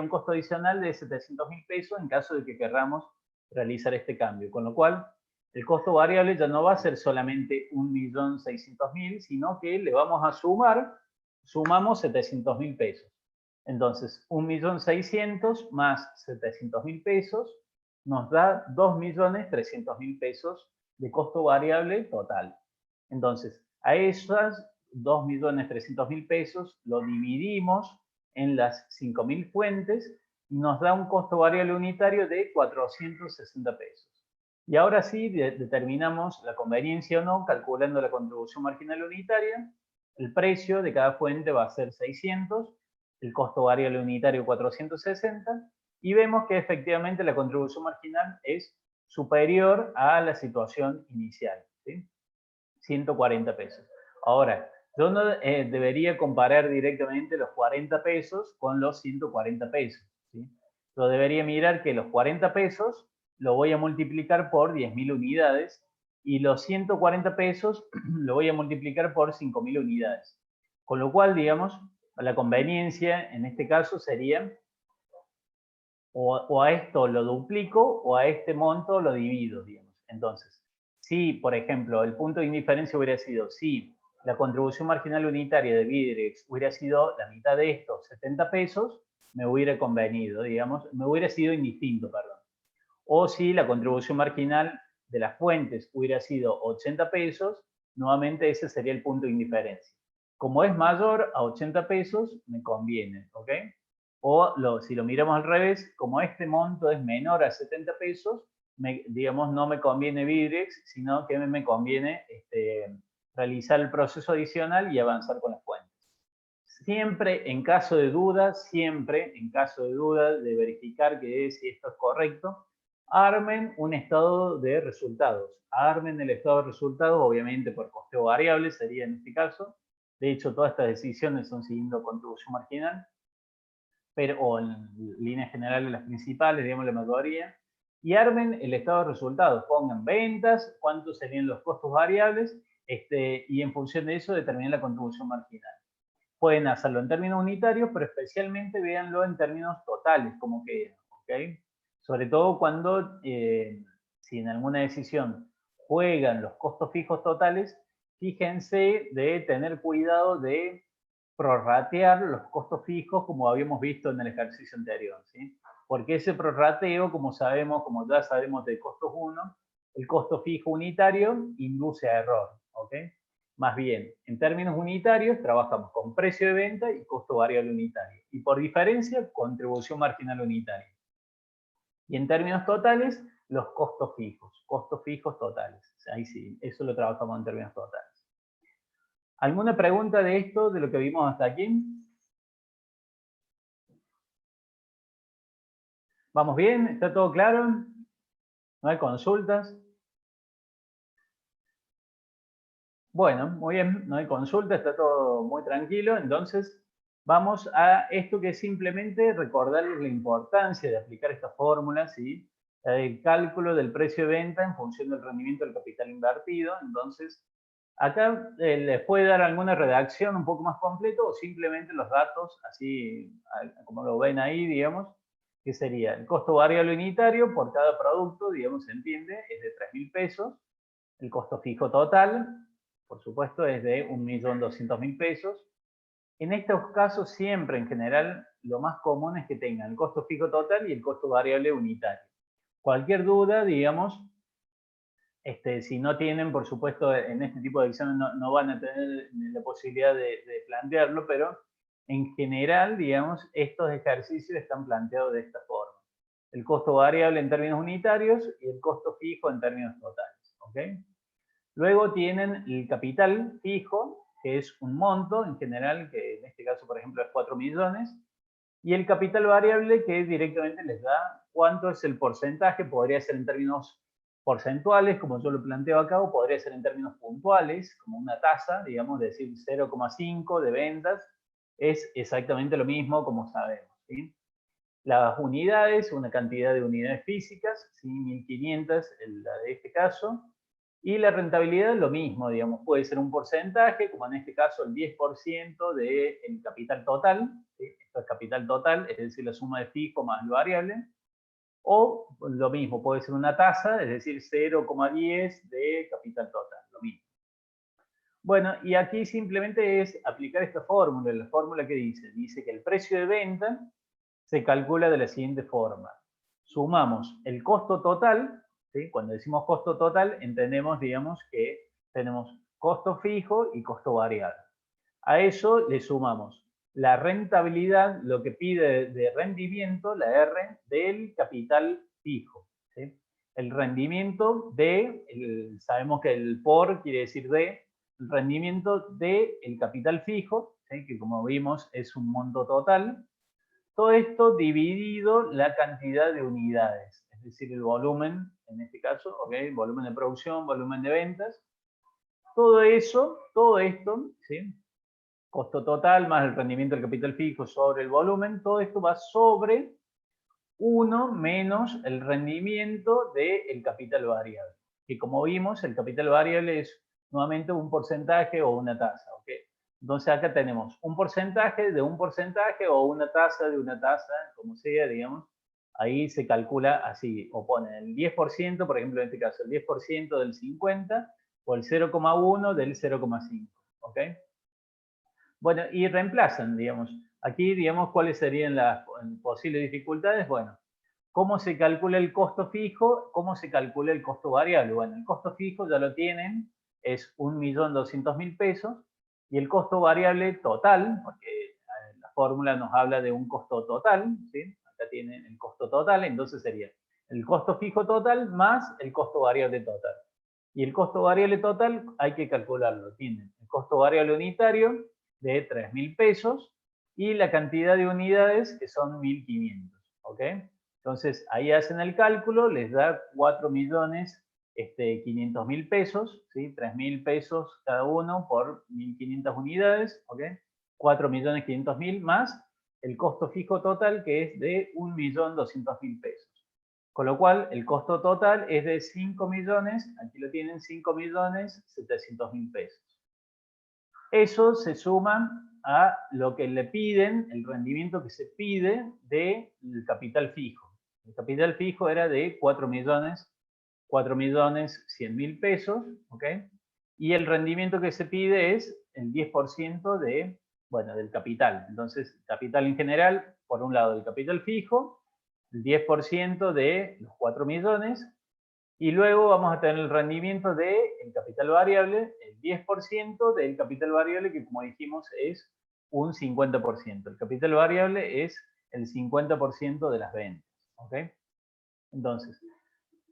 un costo adicional de 700.000 pesos en caso de que querramos realizar este cambio. Con lo cual, el costo variable ya no va a ser solamente 1.600.000, sino que le vamos a sumamos 700.000 pesos. Entonces, 1.600.000 más 700.000 pesos nos da 2.300.000 pesos de costo variable total. Entonces, a esas 2.300.000 pesos lo dividimos en las 5.000 fuentes y nos da un costo variable unitario de 460 pesos. Y ahora sí determinamos la conveniencia o no calculando la contribución marginal unitaria. El precio de cada fuente va a ser 600, el costo variable unitario 460, y vemos que efectivamente la contribución marginal es superior a la situación inicial, ¿sí? 140 pesos. Ahora, yo no debería comparar directamente los 40 pesos con los 140 pesos, ¿sí? Yo debería mirar que los 40 pesos lo voy a multiplicar por 10.000 unidades y los 140 pesos lo voy a multiplicar por 5.000 unidades. Con lo cual, digamos, la conveniencia en este caso sería o a esto lo duplico o a este monto lo divido, digamos. Entonces, si, por ejemplo, el punto de indiferencia hubiera sido si la contribución marginal unitaria de Vidrex hubiera sido la mitad de estos, 70 pesos, me hubiera convenido, digamos, me hubiera sido indistinto, perdón. O si la contribución marginal de las fuentes hubiera sido 80 pesos, nuevamente ese sería el punto de indiferencia. Como es mayor a 80 pesos, me conviene, ¿ok? O si lo miramos al revés, como este monto es menor a 70 pesos, digamos, no me conviene Vidrex, sino que me conviene realizar el proceso adicional y avanzar con las fuentes. Siempre en caso de duda, de verificar que si esto es correcto, armen un estado de resultados. Armen el estado de resultados, obviamente por costeo variable sería en este caso. De hecho, todas estas decisiones son siguiendo contribución marginal, o en líneas generales las principales, digamos la mayoría. Y armen el estado de resultados. Pongan ventas, cuántos serían los costos variables, y en función de eso determinen la contribución marginal. Pueden hacerlo en términos unitarios, pero especialmente véanlo en términos totales, como queda, ¿ok? Sobre todo cuando, si en alguna decisión juegan los costos fijos totales, fíjense de tener cuidado de prorratear los costos fijos como habíamos visto en el ejercicio anterior, ¿sí? Porque ese prorrateo, como ya sabemos de costos 1, el costo fijo unitario induce a error, ¿ok? Más bien, en términos unitarios, trabajamos con precio de venta y costo variable unitario. Y por diferencia, contribución marginal unitaria. Y en términos totales, los costos fijos totales. Ahí sí, eso lo trabajamos en términos totales. ¿Alguna pregunta de esto, de lo que vimos hasta aquí? ¿Vamos bien? ¿Está todo claro? ¿No hay consultas? Bueno, muy bien, no hay consulta, está todo muy tranquilo. Entonces, vamos a esto que es simplemente recordarles la importancia de aplicar esta fórmula, ¿sí? El cálculo del precio de venta en función del rendimiento del capital invertido. Entonces, acá les puede dar alguna redacción un poco más completa o simplemente los datos, así como lo ven ahí, digamos, que sería el costo variable unitario por cada producto, digamos, se entiende, es de 3.000 pesos. El costo fijo total, por supuesto, es de 1.200.000 pesos. En estos casos, siempre, en general, lo más común es que tengan el costo fijo total y el costo variable unitario. Cualquier duda, digamos, si no tienen, por supuesto, en este tipo de examen no van a tener la posibilidad de plantearlo, pero en general, digamos, estos ejercicios están planteados de esta forma. El costo variable en términos unitarios y el costo fijo en términos totales. ¿Ok? Luego tienen el capital fijo, que es un monto en general, que en este caso, por ejemplo, es 4 millones, y el capital variable, que directamente les da cuánto es el porcentaje, podría ser en términos porcentuales, como yo lo planteo acá, o podría ser en términos puntuales, como una tasa, digamos, decir 0,5 de ventas, es exactamente lo mismo, como sabemos, ¿sí? Las unidades, una cantidad de unidades físicas, ¿sí? 1.500 en la de este caso, y la rentabilidad lo mismo, digamos, puede ser un porcentaje, como en este caso el 10% del capital total, ¿sí? Esto es capital total, es decir, la suma de fijo más el variable, o lo mismo, puede ser una tasa, es decir, 0,10 de capital total, lo mismo. Bueno, y aquí simplemente es aplicar esta fórmula, la fórmula que dice que el precio de venta se calcula de la siguiente forma. Sumamos el costo total, ¿sí? Cuando decimos costo total, entendemos, digamos, que tenemos costo fijo y costo variable. A eso le sumamos la rentabilidad, lo que pide de rendimiento, la R, del capital fijo. ¿Sí? El rendimiento sabemos que el por quiere decir de, el rendimiento del capital fijo, ¿sí? Que como vimos es un monto total. Todo esto dividido la cantidad de unidades, es decir, el volumen, en este caso, ¿okay? Volumen de producción, volumen de ventas. Todo esto, ¿sí? Costo total más el rendimiento del capital fijo sobre el volumen, todo esto va sobre 1 menos el rendimiento del capital variable. Que como vimos, el capital variable es nuevamente un porcentaje o una tasa. ¿Okay? Entonces acá tenemos un porcentaje de un porcentaje o una tasa de una tasa, como sea, digamos. Ahí se calcula así, o ponen el 10%, por ejemplo, en este caso, el 10% del 50, o el 0,1 del 0,5. ¿ok? Bueno, y reemplazan, digamos. Aquí, digamos, cuáles serían las posibles dificultades. Bueno, ¿cómo se calcula el costo fijo? ¿Cómo se calcula el costo variable? Bueno, el costo fijo ya lo tienen, es 1.200.000 pesos, y el costo variable total, porque la fórmula nos habla de un costo total, ¿sí? Acá tienen el costo total, entonces sería el costo fijo total más el costo variable total. Y el costo variable total hay que calcularlo. Tienen el costo variable unitario de 3.000 pesos y la cantidad de unidades que son 1.500. ¿Ok? Entonces ahí hacen el cálculo, les da 4.500.000 pesos, ¿sí? 3.000 pesos cada uno por 1.500 unidades, ¿ok? 4.500.000 más el costo fijo total que es de 1.200.000 pesos. Con lo cual, el costo total es de 5 millones, aquí lo tienen, 5.700.000 pesos. Eso se suma a lo que le piden, el rendimiento que se pide del capital fijo. El capital fijo era de 4.100.000 pesos, ¿ok? Y el rendimiento que se pide es el 10% de, bueno, del capital. Entonces, capital en general, por un lado el capital fijo, el 10% de los 4 millones, y luego vamos a tener el rendimiento del capital variable, el 10% del capital variable, que como dijimos es un 50%. El capital variable es el 50% de las ventas. ¿Ok? Entonces,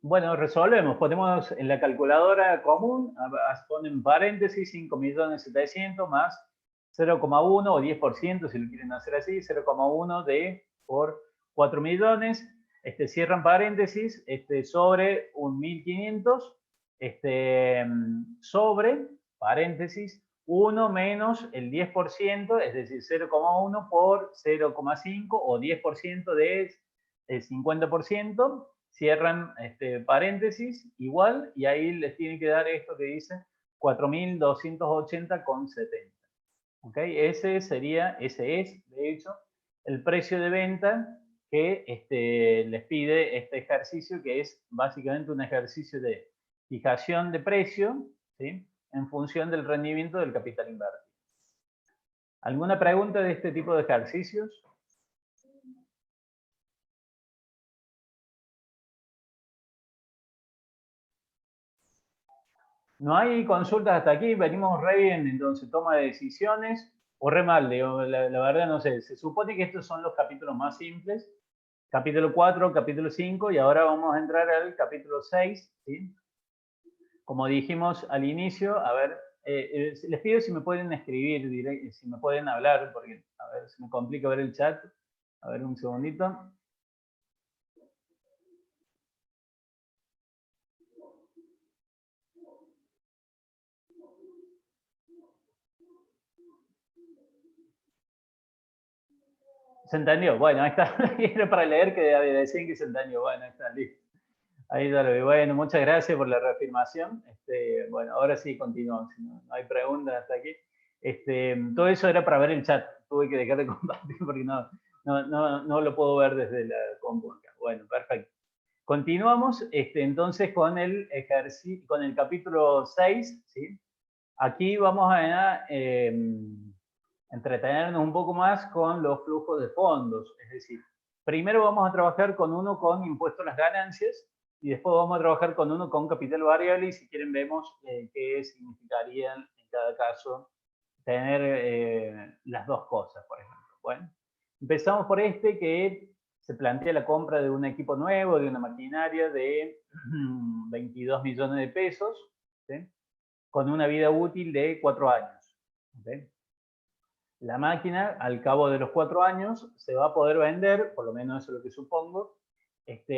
bueno, resolvemos. Ponemos en la calculadora común, ponen paréntesis 5.700.000 más 0,1 o 10%, si lo quieren hacer así, 0,1 de por 4 millones, cierran paréntesis, sobre 1.500, sobre paréntesis 1 menos el 10%, es decir, 0,1 por 0,5 o 10% de el 50%, cierran paréntesis igual, y ahí les tiene que dar esto que dice 4.280,70. ¿Ok? Ese es, de hecho, el precio de venta que les pide este ejercicio, que es básicamente un ejercicio de fijación de precio, ¿sí? En función del rendimiento del capital invertido. ¿Alguna pregunta de este tipo de ejercicios? No hay consultas hasta aquí, venimos re bien, entonces, toma de decisiones, o re mal, digo, la verdad no sé, se supone que estos son los capítulos más simples, capítulo 4, capítulo 5, y ahora vamos a entrar al capítulo 6, ¿sí? Como dijimos al inicio, a ver, les pido si me pueden escribir, si me pueden hablar, porque a ver, se me complica ver el chat, a ver un segundito. ¿Se entendió? Bueno, ahí está. Era para leer que decían que se entendió. Bueno, ahí está, listo. Ahí ya lo vi. Bueno, muchas gracias por la reafirmación. Bueno, ahora sí continuamos. Si no hay preguntas hasta aquí. Todo eso era para ver el chat. Tuve que dejar de compartir porque no lo puedo ver desde la compu acá. Bueno, perfecto. Continuamos entonces con el ejercicio, con el capítulo 6, ¿sí? Aquí vamos a entretenernos un poco más con los flujos de fondos. Es decir, primero vamos a trabajar con uno con impuesto a las ganancias y después vamos a trabajar con uno con capital variable, y si quieren vemos qué significaría en cada caso tener las dos cosas, por ejemplo. Bueno, empezamos por que se plantea la compra de un equipo nuevo, de una maquinaria de 22 millones de pesos, ¿sí? Con una vida útil de 4 años. ¿Okay? La máquina, al cabo de los 4 años, se va a poder vender, por lo menos eso es lo que supongo,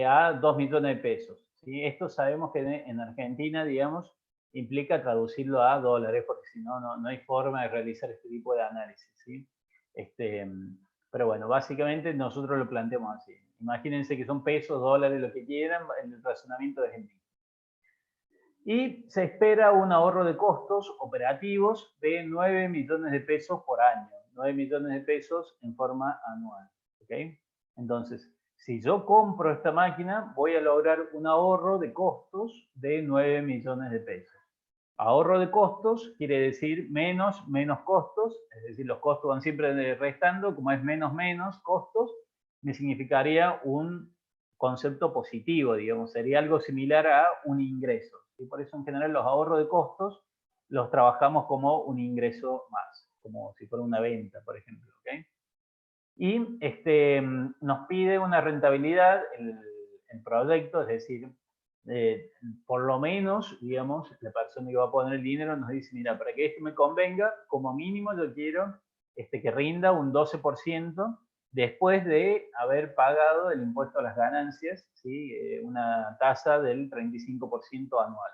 a 2 millones de pesos. ¿Sí? Esto sabemos que en Argentina, digamos, implica traducirlo a dólares, porque si no, no hay forma de realizar este tipo de análisis. ¿Sí? Pero bueno, básicamente nosotros lo planteamos así. Imagínense que son pesos, dólares, lo que quieran, el razonamiento de gente. Y se espera un ahorro de costos operativos de 9 millones de pesos por año. 9 millones de pesos en forma anual. ¿Okay? Entonces, si yo compro esta máquina, voy a lograr un ahorro de costos de 9 millones de pesos. Ahorro de costos quiere decir menos costos, es decir, los costos van siempre restando, como es menos costos, me significaría un concepto positivo, digamos, sería algo similar a un ingreso. Y por eso en general los ahorros de costos los trabajamos como un ingreso más, como si fuera una venta, por ejemplo. ¿Okay? Y nos pide una rentabilidad el proyecto, es decir, por lo menos, digamos, la persona que va a poner el dinero nos dice, mira, para que esto me convenga, como mínimo yo quiero que rinda un 12% después de haber pagado el impuesto a las ganancias, ¿sí? Una tasa del 35% anual.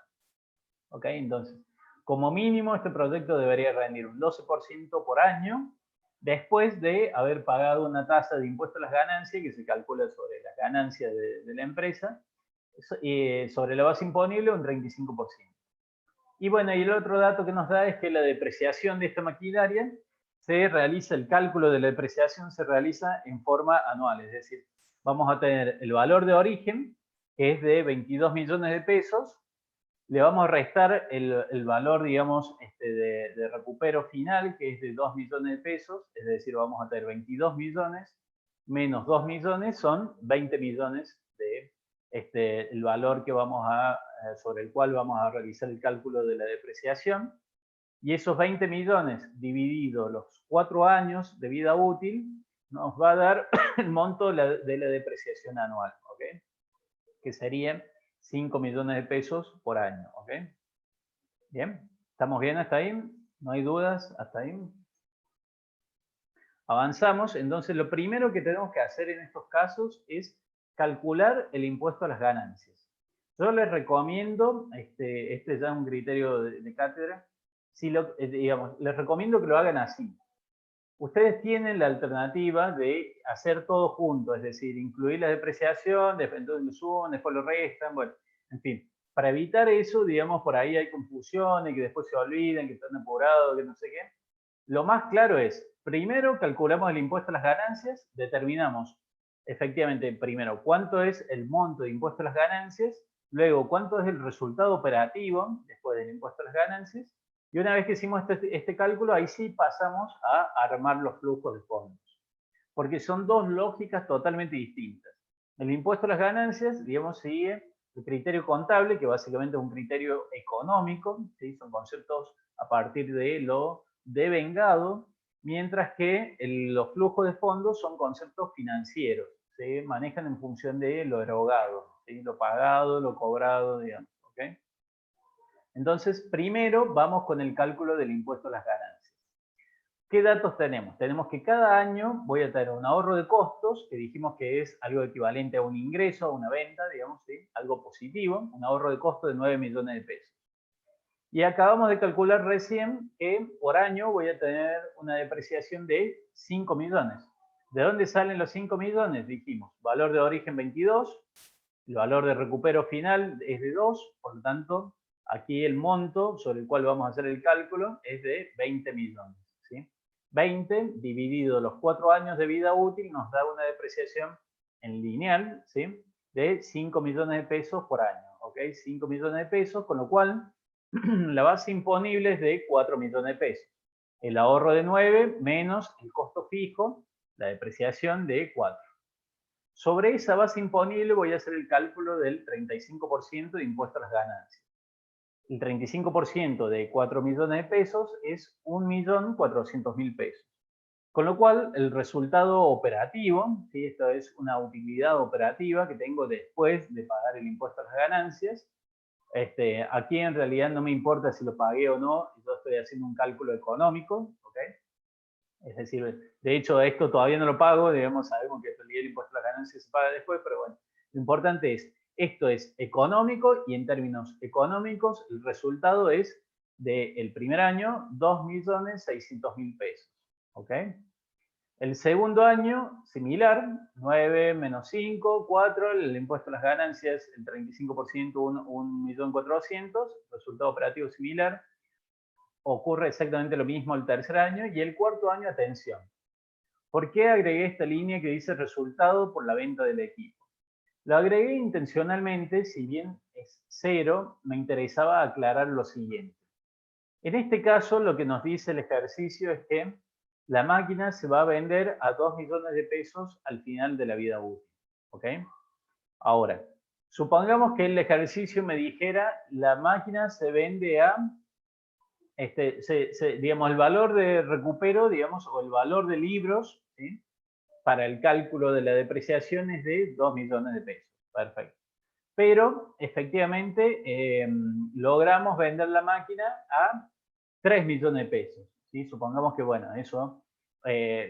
¿Ok? Entonces, como mínimo este proyecto debería rendir un 12% por año después de haber pagado una tasa de impuesto a las ganancias que se calcula sobre las ganancias de la empresa, sobre la base imponible un 35%. Y bueno, y el otro dato que nos da es que la depreciación de esta maquinaria el cálculo de la depreciación se realiza en forma anual, es decir, vamos a tener el valor de origen, que es de 22 millones de pesos, le vamos a restar el valor, digamos, de recupero final, que es de 2 millones de pesos, es decir, vamos a tener 22 millones menos 2 millones son 20 millones de el valor que sobre el cual vamos a realizar el cálculo de la depreciación. Y esos 20 millones dividido los 4 años de vida útil nos va a dar el monto de la depreciación anual, ¿ok? Que serían 5 millones de pesos por año, ¿ok? Bien, ¿estamos bien hasta ahí? ¿No hay dudas hasta ahí? Avanzamos, entonces lo primero que tenemos que hacer en estos casos es calcular el impuesto a las ganancias. Yo les recomiendo, este es ya un criterio de cátedra, digamos, les recomiendo que lo hagan así. Ustedes tienen la alternativa de hacer todo junto, es decir, incluir la depreciación, después lo suben, después lo restan, bueno, en fin. Para evitar eso, digamos, por ahí hay confusiones, que después se olviden, que están apurados, que no sé qué. Lo más claro es, primero calculamos el impuesto a las ganancias, determinamos efectivamente, primero, cuánto es el monto de impuesto a las ganancias, luego, cuánto es el resultado operativo después del impuesto a las ganancias, y una vez que hicimos este cálculo, ahí sí pasamos a armar los flujos de fondos. Porque son dos lógicas totalmente distintas. El impuesto a las ganancias, digamos, sigue el criterio contable, que básicamente es un criterio económico, ¿sí? Son conceptos a partir de lo devengado, mientras que los flujos de fondos son conceptos financieros, se manejan en función de lo erogado, ¿sí? Lo pagado, lo cobrado, digamos. ¿Okay? Entonces, primero vamos con el cálculo del impuesto a las ganancias. ¿Qué datos tenemos? Tenemos que cada año voy a tener un ahorro de costos, que dijimos que es algo equivalente a un ingreso, a una venta, digamos, ¿sí? Algo positivo, un ahorro de costo de 9 millones de pesos. Y acabamos de calcular recién que por año voy a tener una depreciación de 5 millones. ¿De dónde salen los 5 millones? Dijimos, valor de origen 22, el valor de recupero final es de 2, por lo tanto, aquí el monto sobre el cual vamos a hacer el cálculo es de 20 millones. ¿Sí? 20 dividido los 4 años de vida útil nos da una depreciación en lineal, ¿sí? De 5 millones de pesos por año. ¿Ok? 5 millones de pesos, con lo cual la base imponible es de 4 millones de pesos. El ahorro de 9 menos el costo fijo, la depreciación de 4. Sobre esa base imponible voy a hacer el cálculo del 35% de impuesto a las ganancias. El 35% de 4 millones de pesos es 1.400.000 pesos. Con lo cual, el resultado operativo, ¿sí? Esto es una utilidad operativa que tengo después de pagar el impuesto a las ganancias. Aquí en realidad no me importa si lo pagué o no, yo estoy haciendo un cálculo económico, ¿ok? Es decir, de hecho, esto todavía no lo pago, digamos, sabemos que el impuesto a las ganancias se paga después, pero bueno, lo importante es, esto es económico y en términos económicos el resultado es del primer año 2.600.000 pesos, ¿ok? El segundo año, similar, 9 menos 5, 4, el impuesto a las ganancias, el 35%, 1.400.000, resultado operativo similar. Ocurre exactamente lo mismo el tercer año y el cuarto año, atención. ¿Por qué agregué esta línea que dice resultado por la venta del equipo? Lo agregué intencionalmente, si bien es 0, me interesaba aclarar lo siguiente. En este caso, lo que nos dice el ejercicio es que la máquina se va a vender a 2 millones de pesos al final de la vida útil. ¿Ok? Ahora, supongamos que el ejercicio me dijera la máquina se vende a, digamos, el valor de recupero, digamos, o el valor de libros, ¿sí?, para el cálculo de la depreciación es de 2 millones de pesos. Perfecto. Pero efectivamente logramos vender la máquina a 3 millones de pesos. ¿Sí? Supongamos que, bueno, eso,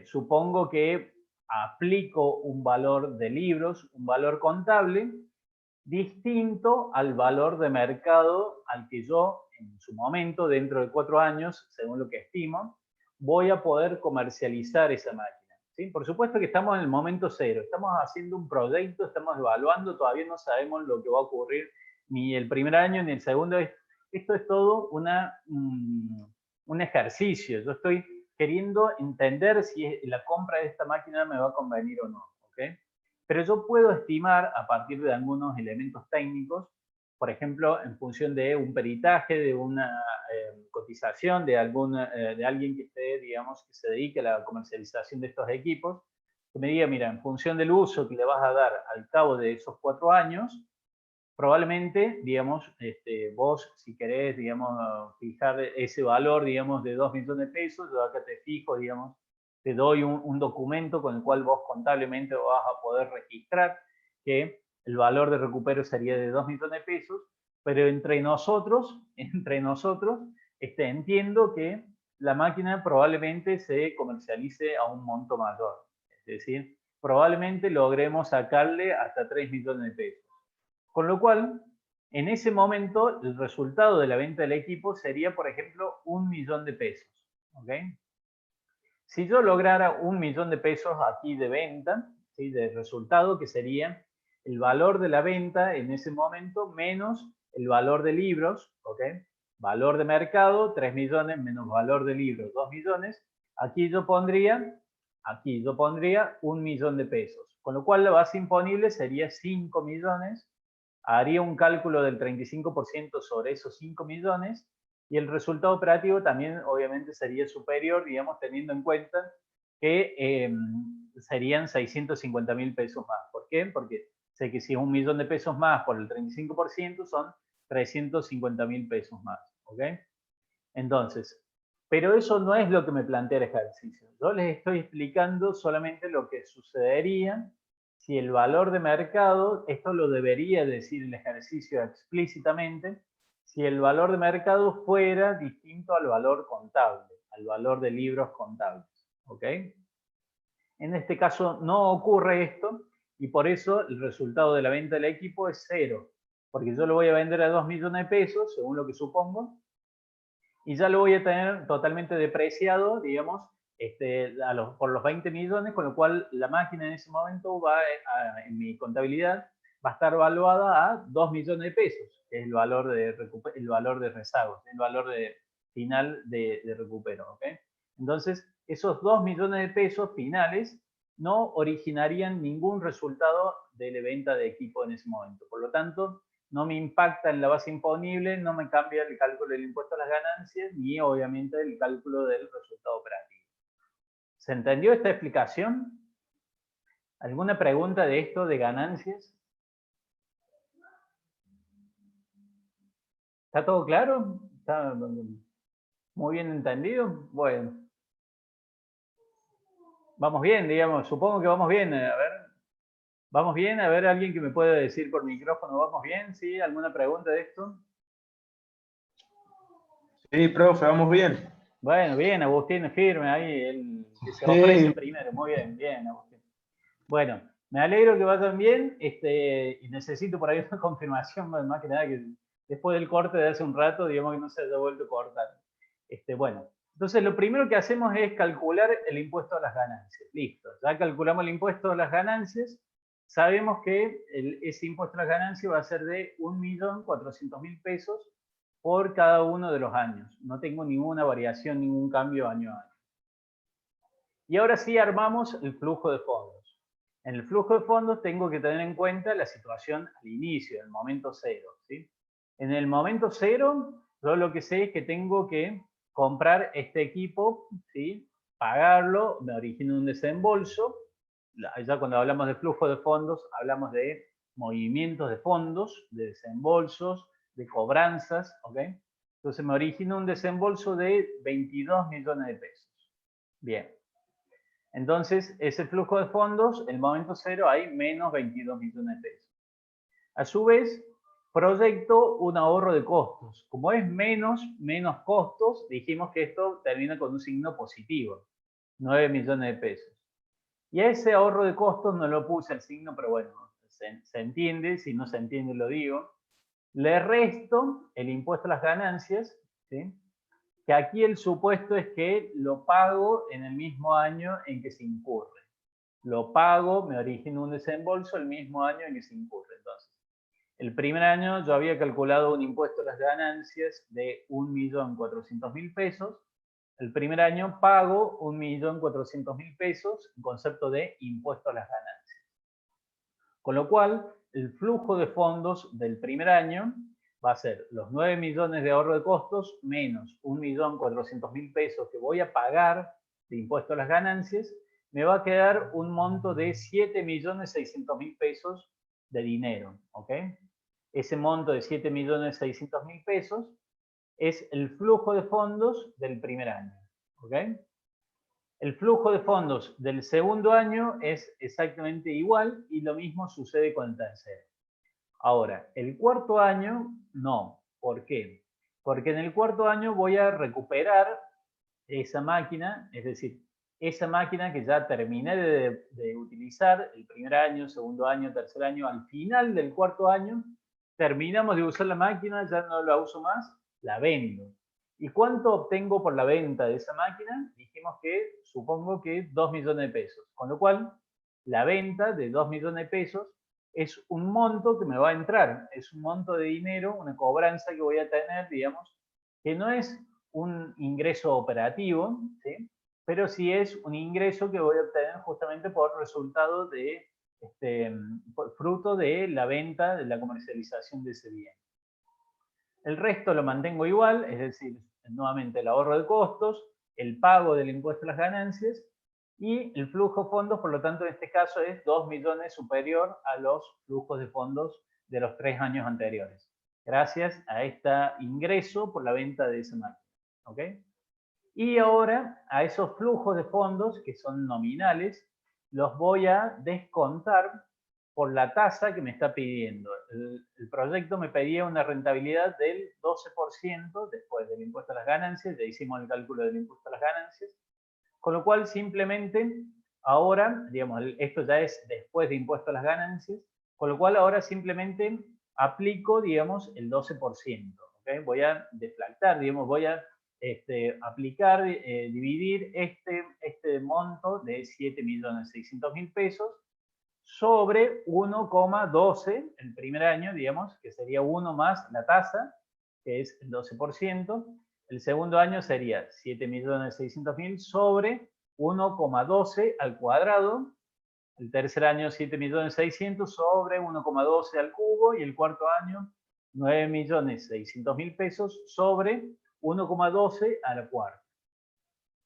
supongo que aplico un valor de libros, un valor contable, distinto al valor de mercado al que yo, en su momento, dentro de 4 años, según lo que estimo, voy a poder comercializar esa máquina. ¿Sí? Por supuesto que estamos en el momento cero, estamos haciendo un proyecto, estamos evaluando, todavía no sabemos lo que va a ocurrir ni el primer año ni el segundo. Esto es todo un ejercicio. Yo estoy queriendo entender si la compra de esta máquina me va a convenir o no. ¿Okay? Pero yo puedo estimar a partir de algunos elementos técnicos, por ejemplo, en función de un peritaje, de una cotización de alguien que esté, digamos, que se dedique a la comercialización de estos equipos, que me diga, mira, en función del uso que le vas a dar al cabo de esos 4 años, probablemente, digamos, vos, si querés, digamos, fijar ese valor, digamos, de 2 millones de pesos, yo acá te fijo, digamos, te doy un documento con el cual vos contablemente vas a poder registrar que el valor de recupero sería de 2 millones de pesos, pero entre nosotros, entiendo que la máquina probablemente se comercialice a un monto mayor. Es decir, probablemente logremos sacarle hasta 3 millones de pesos. Con lo cual, en ese momento, el resultado de la venta del equipo sería, por ejemplo, 1 millón de pesos. ¿Okay? Si yo lograra 1 millón de pesos aquí de venta, ¿sí?, de resultado, que sería el valor de la venta en ese momento menos el valor de libros, ¿ok? Valor de mercado, 3 millones, menos valor de libros, 2 millones. Aquí yo pondría 1 millón de pesos. Con lo cual la base imponible sería 5 millones. Haría un cálculo del 35% sobre esos 5 millones y el resultado operativo también obviamente sería superior, digamos, teniendo en cuenta que serían 650.000 pesos más. ¿Por qué? Porque sé que si es 1 millón de pesos más por el 35% son 350.000 pesos más. ¿Ok? Entonces, pero eso no es lo que me plantea el ejercicio. Yo les estoy explicando solamente lo que sucedería si el valor de mercado, esto lo debería decir el ejercicio explícitamente, si el valor de mercado fuera distinto al valor contable, al valor de libros contables. ¿Ok? En este caso no ocurre esto y por eso el resultado de la venta del equipo es cero, porque yo lo voy a vender a 2 millones de pesos, según lo que supongo, y ya lo voy a tener totalmente depreciado, digamos, por los 20 millones, con lo cual la máquina en ese momento en mi contabilidad, va a estar valuada a 2 millones de pesos, que es el valor de rezago, el valor final de recupero. ¿Okay? Entonces, esos 2 millones de pesos finales no originarían ningún resultado de la venta de equipo en ese momento. Por lo tanto, no me impacta en la base imponible, no me cambia el cálculo del impuesto a las ganancias, ni obviamente el cálculo del resultado operativo. ¿Se entendió esta explicación? ¿Alguna pregunta de esto de ganancias? ¿Está todo claro? ¿Está muy bien entendido? Bueno. Vamos bien, digamos, supongo que vamos bien. A ver, ¿vamos bien? A ver, alguien que me pueda decir por micrófono, ¿vamos bien? ¿Sí? ¿Alguna pregunta de esto? Sí, profe, vamos bien. Bueno, bien, Agustín, firme ahí, el que se ofrece Sí. primero. Muy bien, bien, Agustín. Bueno, me alegro que vayan bien y necesito por ahí una confirmación, más que nada, que después del corte de hace un rato, digamos que no se haya vuelto a cortar. Bueno, entonces lo primero que hacemos es calcular el impuesto a las ganancias. Listo, ya calculamos el impuesto a las ganancias. Sabemos que ese impuesto a las ganancias va a ser de 1.400.000 pesos por cada uno de los años. No tengo ninguna variación, ningún cambio año a año. Y ahora sí armamos el flujo de fondos. En el flujo de fondos tengo que tener en cuenta la situación al inicio, el momento cero. ¿Sí? En el momento cero, Yo lo que sé es que tengo que comprar este equipo, ¿sí? Pagarlo, me origina un desembolso. Ya cuando hablamos de flujo de fondos, hablamos de movimientos de fondos, de desembolsos, de cobranzas, ¿ok? Entonces me origina un desembolso de 22 millones de pesos. Bien. Entonces, ese flujo de fondos, en el momento cero hay menos 22 millones de pesos. A su vez, proyecto un ahorro de costos. Como es menos costos, dijimos que esto termina con un signo positivo, 9 millones de pesos. Y a ese ahorro de costos no lo puse el signo, pero bueno, se entiende, si no se entiende lo digo. Le resto el impuesto a las ganancias, ¿sí? Que aquí el supuesto es que lo pago en el mismo año en que se incurre. Lo pago, me origina un desembolso el mismo año en que se incurre. Entonces, el primer año yo había calculado un impuesto a las ganancias de 1.400.000 pesos. El primer año pago 1.400.000 pesos en concepto de impuesto a las ganancias. Con lo cual, el flujo de fondos del primer año va a ser los 9 millones de ahorro de costos menos 1.400.000 pesos que voy a pagar de impuesto a las ganancias, me va a quedar un monto de 7.600.000 pesos de dinero, ¿ok? Ese monto de 7.600.000 pesos es el flujo de fondos del primer año, ¿ok? El flujo de fondos del segundo año es exactamente igual y lo mismo sucede con el tercero. Ahora, el cuarto año no. ¿Por qué? Porque en el cuarto año voy a recuperar esa máquina, es decir, esa máquina que ya terminé de utilizar el primer año, segundo año, tercer año, al final del cuarto año, terminamos de usar la máquina, ya no la uso más, la vendo. ¿Y cuánto obtengo por la venta de esa máquina? Dijimos que, supongo que 2 millones de pesos. Con lo cual, la venta de 2 millones de pesos es un monto que me va a entrar, es un monto de dinero, una cobranza que voy a tener, digamos, que no es un ingreso operativo, ¿sí? Pero sí es un ingreso que voy a obtener justamente por resultado de, por fruto de la venta, de la comercialización de ese bien. El resto lo mantengo igual, es decir, nuevamente el ahorro de costos, el pago del impuesto a las ganancias y el flujo de fondos, por lo tanto, en este caso es 2 millones superior a los flujos de fondos de los 3 años anteriores, gracias a este ingreso por la venta de esa máquina. ¿Ok? Y ahora a esos flujos de fondos, que son nominales, los voy a descontar por la tasa que me está pidiendo. El proyecto me pedía una rentabilidad del 12% después del impuesto a las ganancias, ya hicimos el cálculo del impuesto a las ganancias, con lo cual simplemente ahora, digamos, esto ya es después de impuesto a las ganancias, con lo cual ahora simplemente aplico, digamos, el 12%. ¿Okay? Voy a deflactar, digamos, voy a aplicar, dividir este monto de 7.600.000 pesos sobre 1,12 el primer año, digamos, que sería 1 más la tasa, que es el 12%. El segundo año sería 7.600.000 sobre 1,12 al cuadrado. El tercer año 7.600.000 sobre 1,12 al cubo. Y el cuarto año 9.600.000 pesos sobre 1,12 a la cuarta.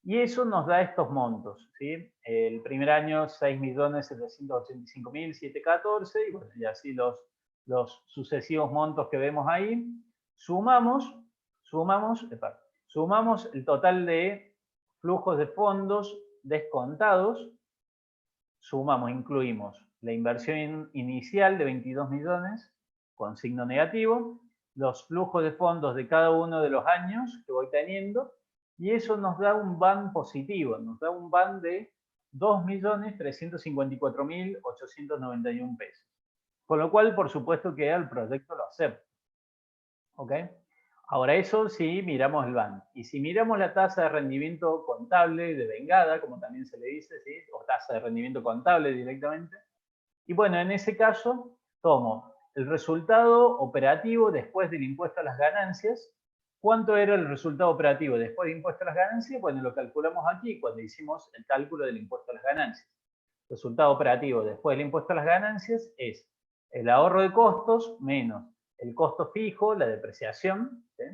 Y eso nos da estos montos, ¿sí? El primer año 6.785.714 y, bueno, y así los sucesivos montos que vemos ahí. Sumamos el total de flujos de fondos descontados, incluimos la inversión inicial de 22 millones con signo negativo, los flujos de fondos de cada uno de los años que voy teniendo, y eso nos da un BAN positivo, nos da un BAN de 2.354.891 pesos. Con lo cual, por supuesto que el proyecto lo acepta. ¿Ok? Ahora eso sí miramos el BAN. Y si miramos la tasa de rendimiento contable de vengada, como también se le dice, ¿sí? O tasa de rendimiento contable directamente. Y bueno, en ese caso tomo el resultado operativo después del impuesto a las ganancias. ¿Cuánto era el resultado operativo después del impuesto a las ganancias? Bueno, lo calculamos aquí cuando hicimos el cálculo del impuesto a las ganancias. El resultado operativo después del impuesto a las ganancias es el ahorro de costos menos el costo fijo, la depreciación, ¿sí?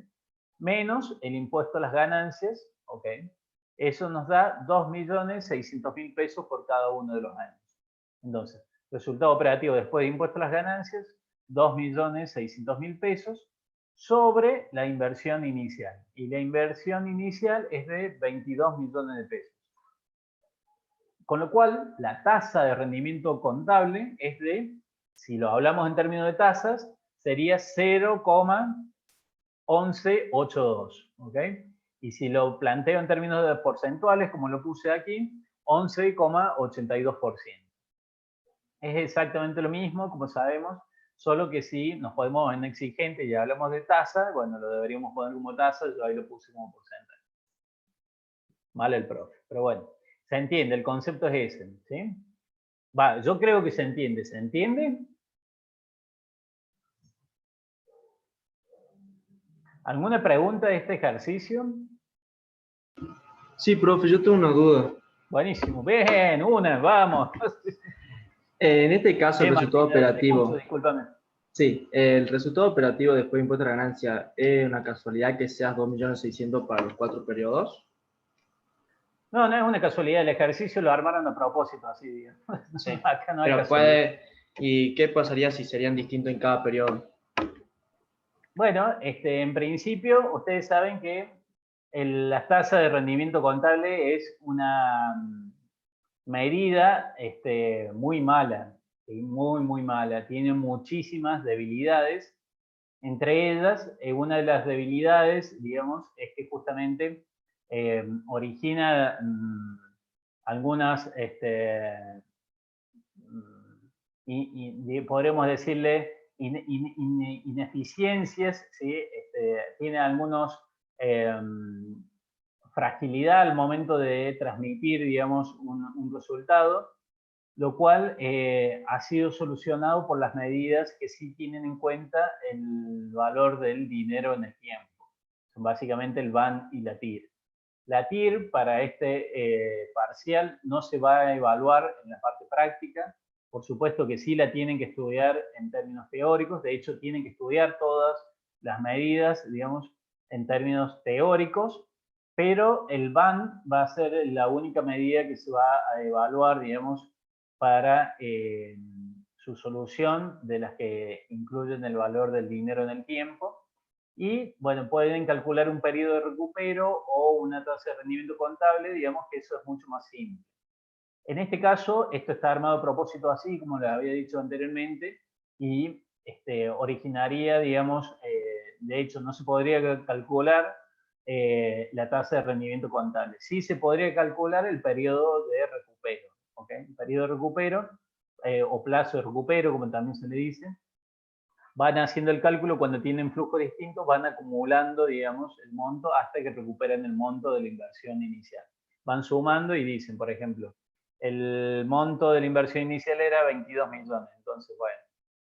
menos el impuesto a las ganancias, ¿ok? Eso nos da 2.600.000 pesos por cada uno de los años. Entonces, resultado operativo después de impuesto a las ganancias, 2.600.000 pesos sobre la inversión inicial. Y la inversión inicial es de 22 millones de pesos. Con lo cual, la tasa de rendimiento contable es de, si lo hablamos en términos de tasas, sería 0,1182, ¿ok? Y si lo planteo en términos de porcentuales, como lo puse aquí, 11,82%. Es exactamente lo mismo, como sabemos, solo que si nos podemos en exigente y hablamos de tasa, bueno, lo deberíamos poner como tasa, yo ahí lo puse como porcentaje. Mal el profe, pero bueno, se entiende, el concepto es ese, ¿sí? Va, yo creo que se entiende, ¿se entiende? ¿Alguna pregunta de este ejercicio? Sí, profe, yo tengo una duda. Buenísimo, bien, una, vamos. En este caso, el resultado Martina, te operativo, escucho, discúlpame. sí, el resultado operativo después de impuesto a la ganancia, ¿es una casualidad que seas 2.600.000 para los 4 periodos? No, no es una casualidad, el ejercicio lo armaron a propósito, así digo. Sí, Acá no hay pero casualidad. ¿y qué pasaría si serían distintos en cada periodo? Bueno, en principio, ustedes saben que la tasa de rendimiento contable es una medida muy mala, ¿sí? Muy mala. Tiene muchísimas debilidades. Entre ellas, una de las debilidades, digamos, es que justamente origina algunas, y podremos decirle, ineficiencias, ¿sí? Tiene algunos fragilidad al momento de transmitir, digamos, un resultado, lo cual ha sido solucionado por las medidas que sí tienen en cuenta el valor del dinero en el tiempo. Son básicamente el BAN y la TIR. La TIR para este parcial no se va a evaluar en la parte práctica. Por supuesto que sí la tienen que estudiar en términos teóricos. De hecho, tienen que estudiar todas las medidas, digamos, en términos teóricos, pero el BAN va a ser la única medida que se va a evaluar, digamos, para su solución de las que incluyen el valor del dinero en el tiempo. Y bueno, pueden calcular un periodo de recupero o una tasa de rendimiento contable, digamos que eso es mucho más simple. En este caso, esto está armado a propósito así, como les había dicho anteriormente, y originaría, digamos, de hecho no se podría calcular la tasa de rendimiento contable. Sí se podría calcular el periodo de recupero, ¿ok? El periodo de recupero o plazo de recupero, como también se le dice, van haciendo el cálculo cuando tienen flujos distintos, van acumulando, digamos, el monto hasta que recuperan el monto de la inversión inicial. Van sumando y dicen, por ejemplo, el monto de la inversión inicial era 22 millones. Entonces, bueno,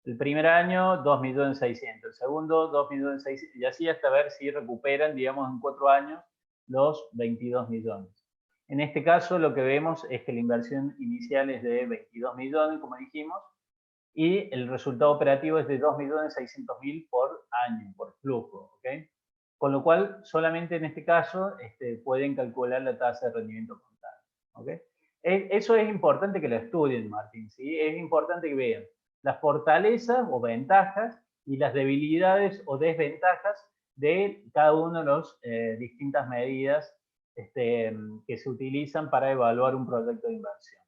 el primer año 2.600.000, el segundo 2.600.000, y así hasta ver si recuperan, digamos, en 4 años los 22 millones. En este caso, lo que vemos es que la inversión inicial es de 22 millones, como dijimos, y el resultado operativo es de 2.600.000 por año, por flujo, ¿ok? Con lo cual, solamente en este caso pueden calcular la tasa de rendimiento contable, ¿ok? Eso es importante que lo estudien, Martín, ¿sí? Es importante que vean las fortalezas o ventajas y las debilidades o desventajas de cada uno de las distintas medidas que se utilizan para evaluar un proyecto de inversión.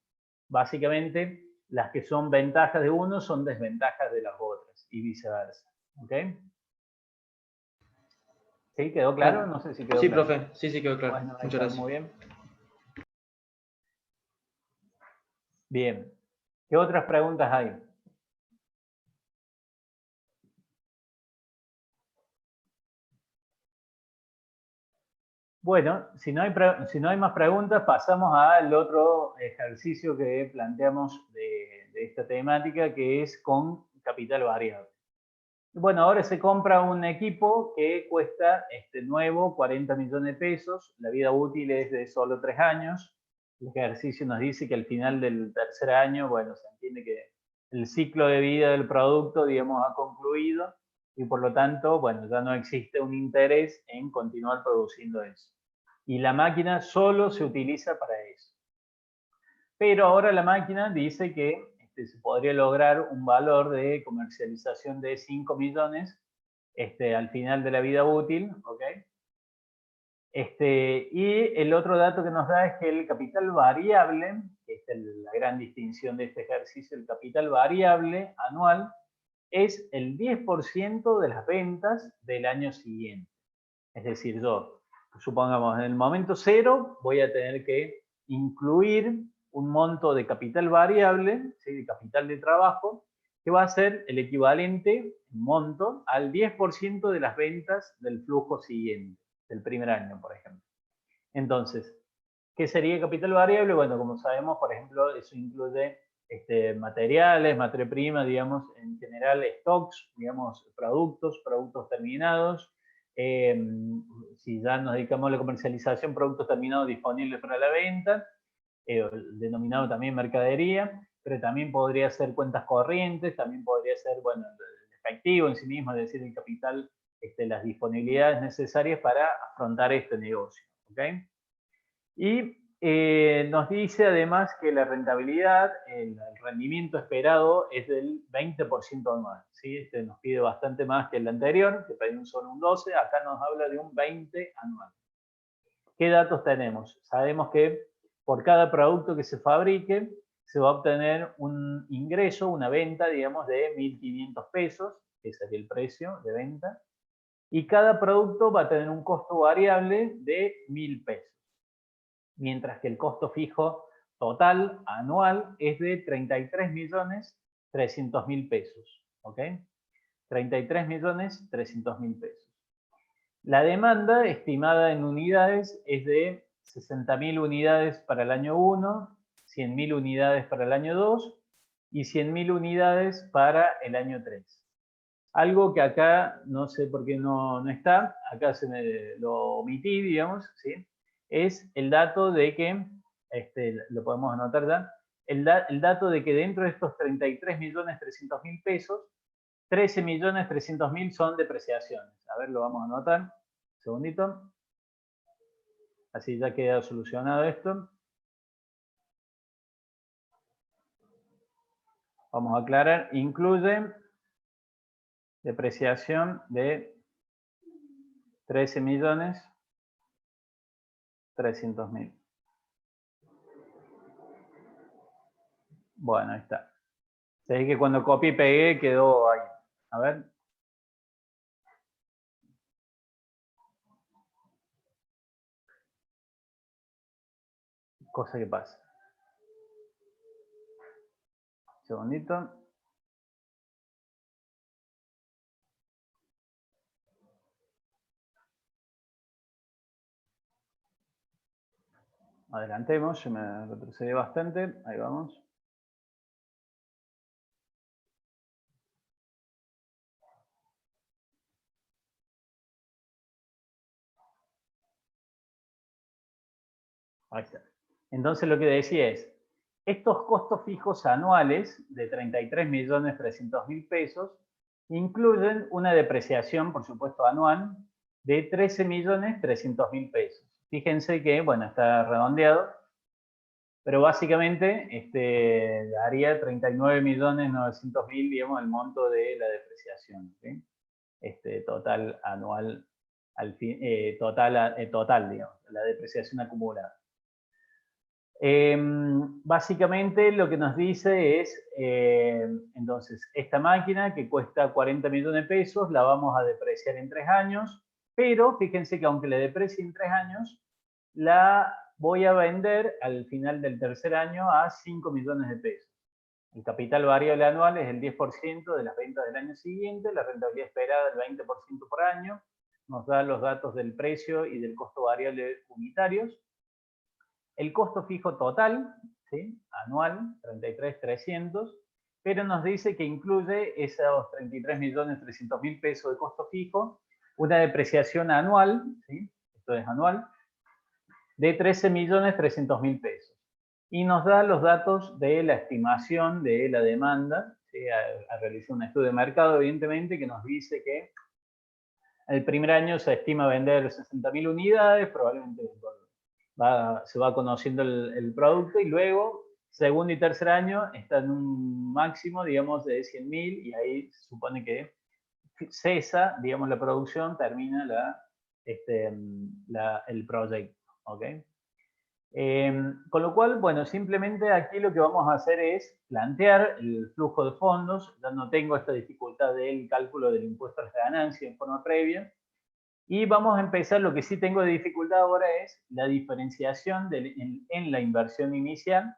Básicamente, las que son ventajas de uno son desventajas de las otras y viceversa. ¿Ok? ¿Sí? ¿Quedó claro? No sé si quedó Sí, claro. profe, sí quedó claro. Bueno, ahí Muchas está, gracias. muy bien. Bien. ¿Qué otras preguntas hay? Bueno, si no hay más preguntas, pasamos al otro ejercicio que planteamos de esta temática, que es con capital variable. Bueno, ahora se compra un equipo que cuesta nuevo 40 millones de pesos, la vida útil es de solo 3 años, el ejercicio nos dice que al final del tercer año, bueno, se entiende que el ciclo de vida del producto, digamos, ha concluido y por lo tanto, bueno, ya no existe un interés en continuar produciendo eso. Y la máquina solo se utiliza para eso. Pero ahora la máquina dice que se podría lograr un valor de comercialización de 5 millones al final de la vida útil, ¿ok? Y el otro dato que nos da es que el capital variable, que es la gran distinción de este ejercicio, el capital variable anual es el 10% de las ventas del año siguiente. Es decir, yo, supongamos, en el momento cero voy a tener que incluir un monto de capital variable, ¿sí? De capital de trabajo, que va a ser el equivalente en monto al 10% de las ventas del flujo siguiente, del primer año, por ejemplo. Entonces, ¿qué sería capital variable? Bueno, como sabemos, por ejemplo, eso incluye materiales, materia prima, digamos, en general stocks, digamos, productos terminados. Si ya nos dedicamos a la comercialización, productos terminados disponibles para la venta, denominado también mercadería, pero también podría ser cuentas corrientes, también podría ser, bueno, el efectivo en sí mismo, es decir, el capital, las disponibilidades necesarias para afrontar este negocio. ¿Okay? Y nos dice además que la rentabilidad, el rendimiento esperado es del 20% anual. ¿Sí? Nos pide bastante más que el anterior, que pedimos solo un 12, acá nos habla de un 20 anual. ¿Qué datos tenemos? Sabemos que por cada producto que se fabrique, se va a obtener un ingreso, una venta, digamos, de 1.500 pesos, que sería el precio de venta, y cada producto va a tener un costo variable de 1.000 pesos. Mientras que el costo fijo total anual es de 33.300.000 pesos. ¿Ok? 33.300.000 pesos. La demanda estimada en unidades es de 60.000 unidades para el año 1, 100.000 unidades para el año 2 y 100.000 unidades para el año 3. Algo que acá no sé por qué no está, acá se me lo omití, digamos, ¿sí? Es el dato de que, lo podemos anotar ya, el dato de que dentro de estos 33.300.000 pesos, 13.300.000 son depreciaciones. A ver, lo vamos a anotar. Un segundito. Así ya queda solucionado esto. Vamos a aclarar. Incluye depreciación de 13.300.000. Bueno, ahí está. Se ve que cuando copié y pegué quedó ahí. A ver. Cosa que pasa. Un segundito. Adelantemos, yo me retrocedí bastante. Ahí vamos. Ahí está. Entonces lo que decía es, estos costos fijos anuales de 33.300.000 pesos incluyen una depreciación, por supuesto, anual de 13.300.000 pesos. Fíjense que, bueno, está redondeado, pero básicamente daría 39.900.000, digamos, el monto de la depreciación, ¿sí? Total anual, total, digamos, la depreciación acumulada. Básicamente lo que nos dice es, entonces, esta máquina que cuesta 40 millones de pesos, la vamos a depreciar en 3 años, pero fíjense que aunque la deprecie en 3 años, la voy a vender al final del tercer año a 5 millones de pesos. El capital variable anual es el 10% de las ventas del año siguiente, la rentabilidad esperada del 20% por año, nos da los datos del precio y del costo variable unitarios. El costo fijo total, ¿sí? Anual, 33.300, pero nos dice que incluye esos 33.300.000 pesos de costo fijo, una depreciación anual, ¿sí? Esto es anual, de 13.300.000 pesos. Y nos da los datos de la estimación de la demanda, ¿sí? A realizar un estudio de mercado, evidentemente, que nos dice que el primer año se estima vender 60.000 unidades, probablemente se va conociendo el producto, y luego, segundo y tercer año, está en un máximo, digamos, de 100.000, y ahí se supone que cesa, digamos, la producción, termina el proyecto, ¿ok? Con lo cual, bueno, simplemente aquí lo que vamos a hacer es plantear el flujo de fondos. Ya no tengo esta dificultad del cálculo del impuesto a las ganancias en forma previa. Y vamos a empezar, lo que sí tengo de dificultad ahora es la diferenciación en la inversión inicial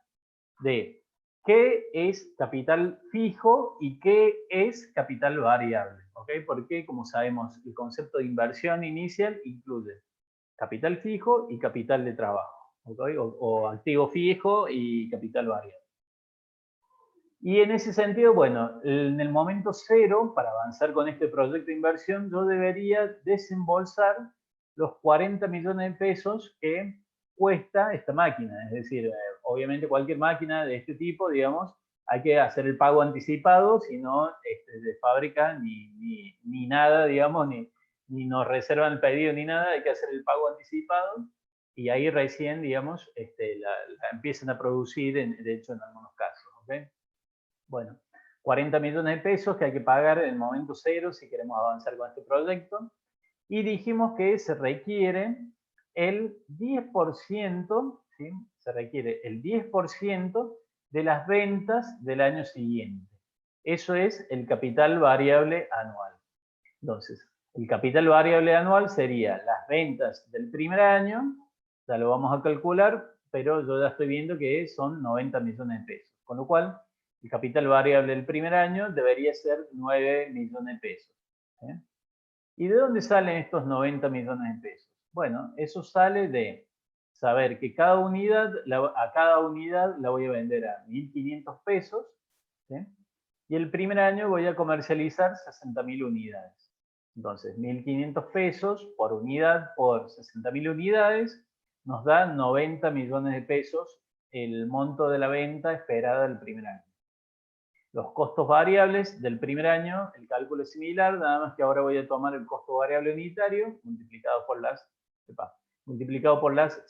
de qué es capital fijo y qué es capital variable, ¿ok? Porque, como sabemos, el concepto de inversión inicial incluye capital fijo y capital de trabajo, ¿okay? O activo fijo y capital variable. Y en ese sentido, bueno, en el momento cero, para avanzar con este proyecto de inversión, yo debería desembolsar los 40 millones de pesos que cuesta esta máquina. Es decir, obviamente cualquier máquina de este tipo, digamos, hay que hacer el pago anticipado, si no, de fábrica ni nada, digamos, ni nos reservan el pedido ni nada, hay que hacer el pago anticipado y ahí recién, digamos, la empiezan a producir, de hecho, en algunos casos. ¿Okay? Bueno, 40 millones de pesos que hay que pagar en el momento cero si queremos avanzar con este proyecto. Y dijimos que se requiere el 10%, ¿sí? Se requiere el 10% de las ventas del año siguiente. Eso es el capital variable anual. Entonces, el capital variable anual sería las ventas del primer año, ya lo vamos a calcular, pero yo ya estoy viendo que son 90 millones de pesos. Con lo cual, el capital variable del primer año debería ser 9 millones de pesos. ¿Eh? ¿Y de dónde salen estos 90 millones de pesos? Bueno, eso sale de saber que a cada unidad la voy a vender a 1.500 pesos, ¿sí? Y el primer año voy a comercializar 60.000 unidades. Entonces, 1.500 pesos por unidad por 60.000 unidades nos da 90 millones de pesos el monto de la venta esperada del primer año. Los costos variables del primer año, el cálculo es similar, nada más que ahora voy a tomar el costo variable unitario multiplicado por las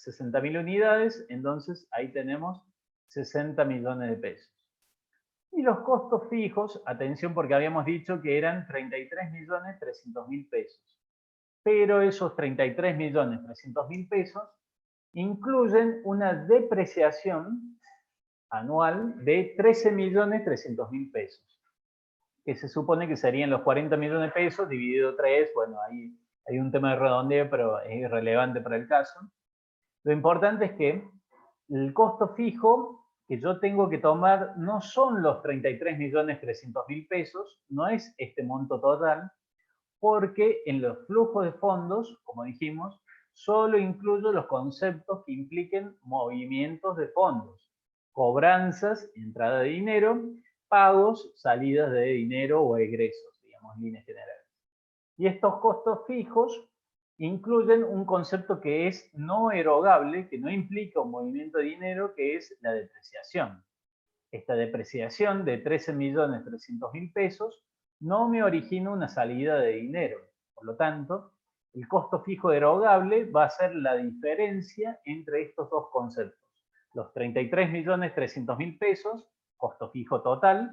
60.000 unidades, entonces ahí tenemos 60 millones de pesos. Y los costos fijos, atención porque habíamos dicho que eran 33.300.000 pesos. Pero esos 33.300.000 pesos incluyen una depreciación anual de 13.300.000 pesos, que se supone que serían los 40 millones de pesos dividido 3, bueno, ahí hay un tema de redondeo, pero es irrelevante para el caso. Lo importante es que el costo fijo que yo tengo que tomar no son los 33.300.000 pesos, no es este monto total, porque en los flujos de fondos, como dijimos, solo incluyo los conceptos que impliquen movimientos de fondos, cobranzas, entrada de dinero, pagos, salidas de dinero o egresos, digamos, en líneas generales. Y estos costos fijos incluyen un concepto que es no erogable, que no implica un movimiento de dinero, que es la depreciación. Esta depreciación de 13.300.000 pesos no me origina una salida de dinero. Por lo tanto, el costo fijo erogable va a ser la diferencia entre estos dos conceptos. Los 33.300.000 pesos, costo fijo total,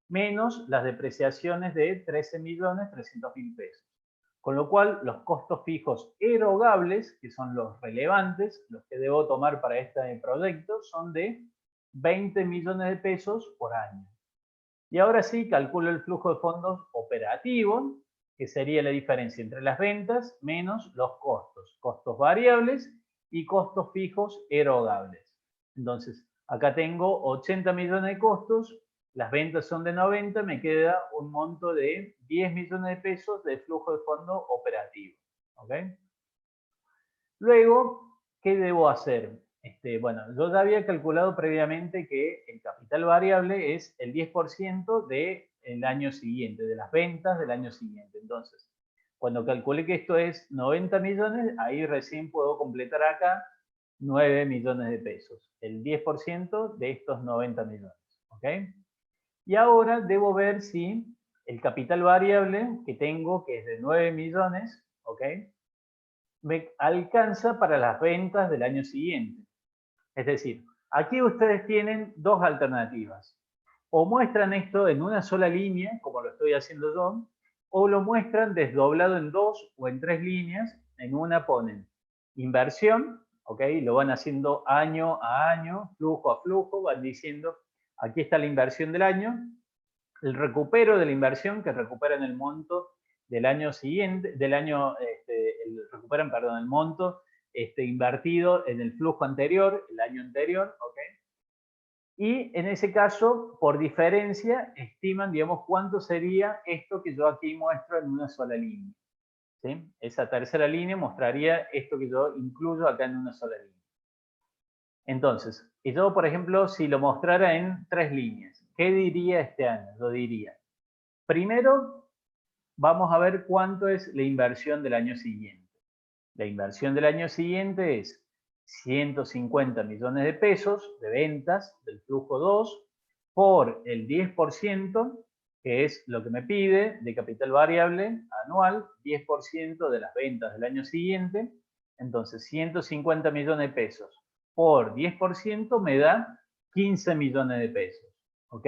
menos las depreciaciones de 13.300.000 pesos. Con lo cual, los costos fijos erogables, que son los relevantes, los que debo tomar para este proyecto, son de 20 millones de pesos por año. Y ahora sí, calculo el flujo de fondos operativo, que sería la diferencia entre las ventas menos los costos variables y costos fijos erogables. Entonces, acá tengo 80 millones de costos, las ventas son de 90, me queda un monto de 10 millones de pesos de flujo de fondo operativo. ¿Ok? Luego, ¿qué debo hacer? Bueno, yo ya había calculado previamente que el capital variable es el 10% del año siguiente, de las ventas del año siguiente. Entonces, cuando calculé que esto es 90 millones, ahí recién puedo completar acá 9 millones de pesos. El 10% de estos 90 millones. ¿Ok? Y ahora debo ver si el capital variable que tengo, que es de 9 millones, ¿ok?, me alcanza para las ventas del año siguiente. Es decir, aquí ustedes tienen dos alternativas. O muestran esto en una sola línea, como lo estoy haciendo yo, o lo muestran desdoblado en dos o en tres líneas. En una ponen inversión, ¿ok? Lo van haciendo año a año, flujo a flujo, van diciendo, aquí está la inversión del año, el recupero de la inversión, que recuperan el monto del año siguiente, recuperan, perdón, el monto invertido en el flujo anterior, el año anterior, ¿ok? Y en ese caso, por diferencia, estiman, digamos, cuánto sería esto que yo aquí muestro en una sola línea, ¿sí? Esa tercera línea mostraría esto que yo incluyo acá en una sola línea. Entonces, y yo, por ejemplo, si lo mostrara en tres líneas, ¿qué diría este año? Yo diría, primero, vamos a ver cuánto es la inversión del año siguiente. La inversión del año siguiente es 150 millones de pesos de ventas del flujo 2 por el 10%, que es lo que me pide de capital variable anual, 10% de las ventas del año siguiente. Entonces, 150 millones de pesos por 10% me da 15 millones de pesos. ¿Ok?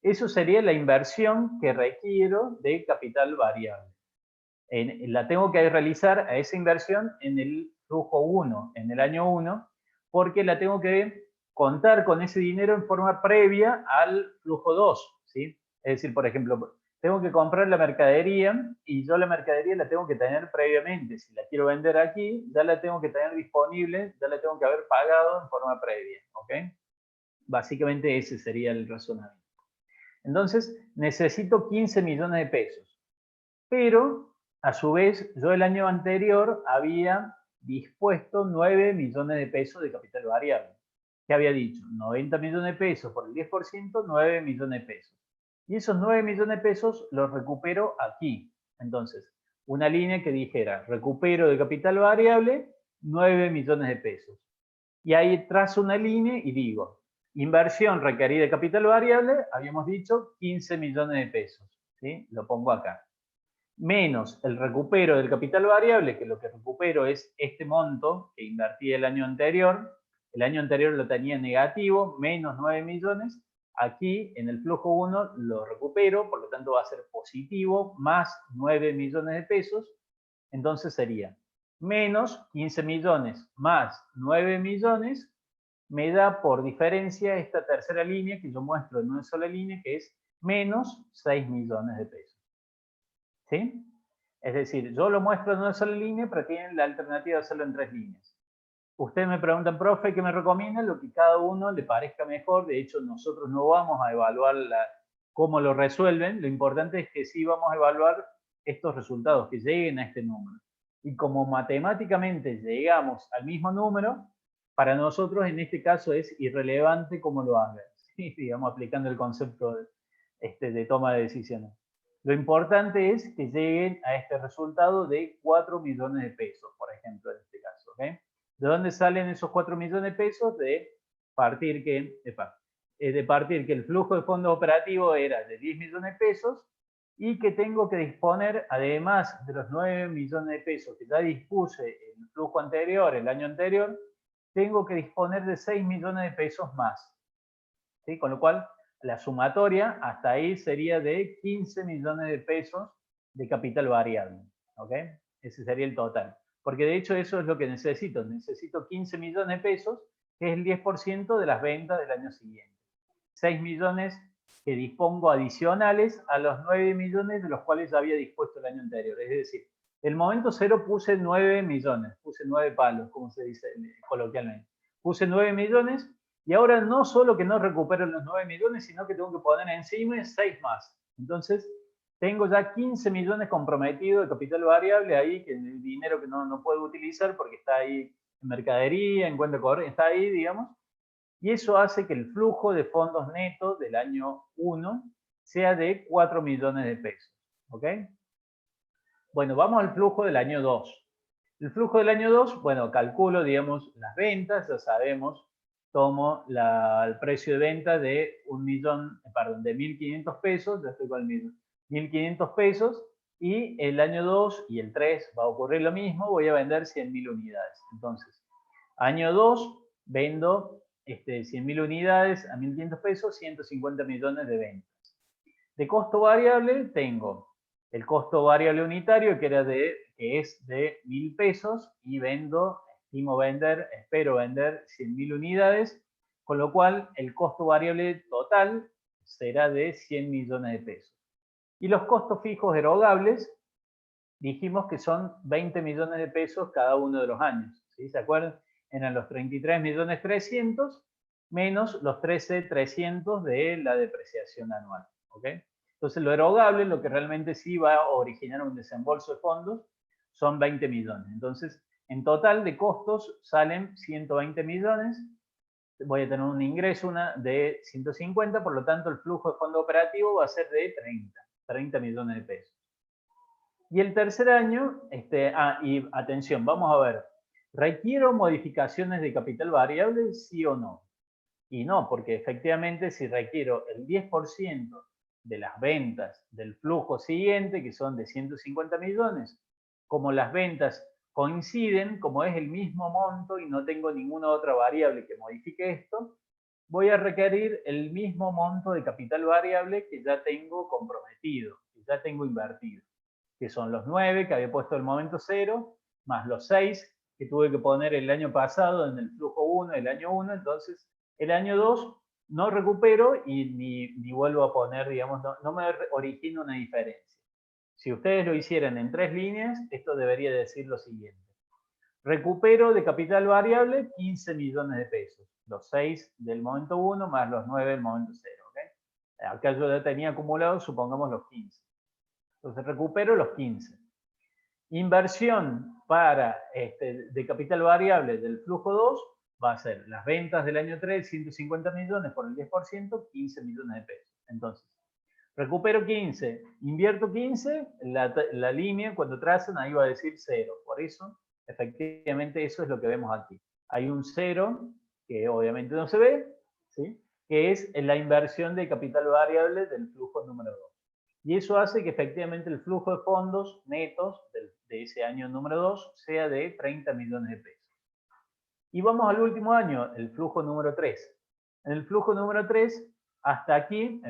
Eso sería la inversión que requiero de capital variable. La tengo que realizar a esa inversión en el flujo 1, en el año 1, porque la tengo que contar con ese dinero en forma previa al flujo 2, ¿sí? Es decir, por ejemplo, tengo que comprar la mercadería y yo la mercadería la tengo que tener previamente. Si la quiero vender aquí, ya la tengo que tener disponible, ya la tengo que haber pagado en forma previa, ¿ok? Básicamente ese sería el razonamiento. Entonces, necesito 15 millones de pesos, pero a su vez, yo el año anterior había dispuesto 9 millones de pesos de capital variable. ¿Qué había dicho? 90 millones de pesos por el 10%, 9 millones de pesos. Y esos 9 millones de pesos los recupero aquí. Entonces, una línea que dijera, recupero de capital variable 9 millones de pesos. Y ahí trazo una línea y digo, inversión requerida de capital variable, habíamos dicho 15 millones de pesos. ¿Sí? Lo pongo acá. Menos el recupero del capital variable, que lo que recupero es este monto que invertí el año anterior lo tenía negativo, menos 9 millones, aquí en el flujo 1 lo recupero, por lo tanto va a ser positivo, más 9 millones de pesos, entonces sería menos 15 millones más 9 millones, me da por diferencia esta tercera línea que yo muestro en una sola línea, que es menos 6 millones de pesos. ¿Sí? Es decir, yo lo muestro en una sola línea, pero tienen la alternativa de hacerlo en tres líneas. Ustedes me preguntan, profe, ¿qué me recomienda? Lo que cada uno le parezca mejor. De hecho, nosotros no vamos a evaluar cómo lo resuelven. Lo importante es que sí vamos a evaluar estos resultados, que lleguen a este número. Y como matemáticamente llegamos al mismo número, para nosotros en este caso es irrelevante cómo lo hagan. ¿Sí? Digamos, aplicando el concepto de toma de decisiones. Lo importante es que lleguen a este resultado de 4 millones de pesos, por ejemplo, en este caso. ¿Okay? ¿De dónde salen esos 4 millones de pesos? De partir que el flujo de fondos operativo era de 10 millones de pesos y que tengo que disponer, además de los 9 millones de pesos que ya dispuse en el flujo anterior, el año anterior, tengo que disponer de 6 millones de pesos más. ¿Sí? Con lo cual, la sumatoria hasta ahí sería de 15 millones de pesos de capital variable. ¿Ok? Ese sería el total. Porque de hecho eso es lo que necesito. Necesito 15 millones de pesos, que es el 10% de las ventas del año siguiente. 6 millones que dispongo adicionales a los 9 millones de los cuales ya había dispuesto el año anterior. Es decir, el momento cero puse 9 millones, puse 9 palos, como se dice coloquialmente. Puse 9 millones y ahora no solo que no recupero los 9 millones, sino que tengo que poner encima 6 más. Entonces, tengo ya 15 millones comprometidos de capital variable ahí, que el dinero que no puedo utilizar porque está ahí en mercadería, en cuenta corriente, está ahí, digamos. Y eso hace que el flujo de fondos netos del año 1 sea de 4 millones de pesos. ¿Ok? Bueno, vamos al flujo del año 2. El flujo del año 2, bueno, calculo, digamos, las ventas, ya sabemos tomo el precio de venta de 1.500.000 pesos, ya estoy con el mismo, 1.500 pesos, y el año 2 y el 3 va a ocurrir lo mismo, voy a vender 100.000 unidades. Entonces, año 2 vendo 100.000 unidades a 1.500 pesos, 150 millones de ventas. De costo variable tengo el costo variable unitario que es de 1.000 pesos y espero vender 100.000 unidades, con lo cual el costo variable total será de 100 millones de pesos. Y los costos fijos erogables dijimos que son 20 millones de pesos cada uno de los años. ¿Sí? ¿Se acuerdan? Eran los 33.300.000 menos los 13.300.000 de la depreciación anual. ¿Ok? Entonces, lo erogable, lo que realmente sí va a originar un desembolso de fondos, son 20 millones. Entonces, en total de costos salen 120 millones. Voy a tener un ingreso de 150, por lo tanto, el flujo de fondo operativo va a ser de 30 millones de pesos. Y el tercer año, y atención, vamos a ver, ¿requiero modificaciones de capital variable, sí o no? Y no, porque efectivamente si requiero el 10% de las ventas del flujo siguiente, que son de 150 millones, como las ventas coinciden, como es el mismo monto y no tengo ninguna otra variable que modifique esto, voy a requerir el mismo monto de capital variable que ya tengo comprometido, que ya tengo invertido, que son los 9 que había puesto el momento 0, más los 6 que tuve que poner el año pasado en el flujo 1, el año 1, entonces el año 2 no recupero y ni vuelvo a poner, digamos, no me origina una diferencia. Si ustedes lo hicieran en 3 líneas, esto debería decir lo siguiente. Recupero de capital variable 15 millones de pesos. Los 6 del momento 1 más los 9 del momento 0. ¿Okay? Acá yo ya tenía acumulado, supongamos, los 15. Entonces recupero los 15. Inversión de capital variable del flujo 2 va a ser las ventas del año 3, 150 millones por el 10%, 15 millones de pesos. Entonces, recupero 15, invierto 15, la línea cuando trazan ahí va a decir 0. Por eso, efectivamente, eso es lo que vemos aquí. Hay un 0, que obviamente no se ve, ¿sí? Que es la inversión de capital variable del flujo número 2. Y eso hace que efectivamente el flujo de fondos netos de ese año número 2 sea de 30 millones de pesos. Y vamos al último año, el flujo número 3. En el flujo número 3, hasta aquí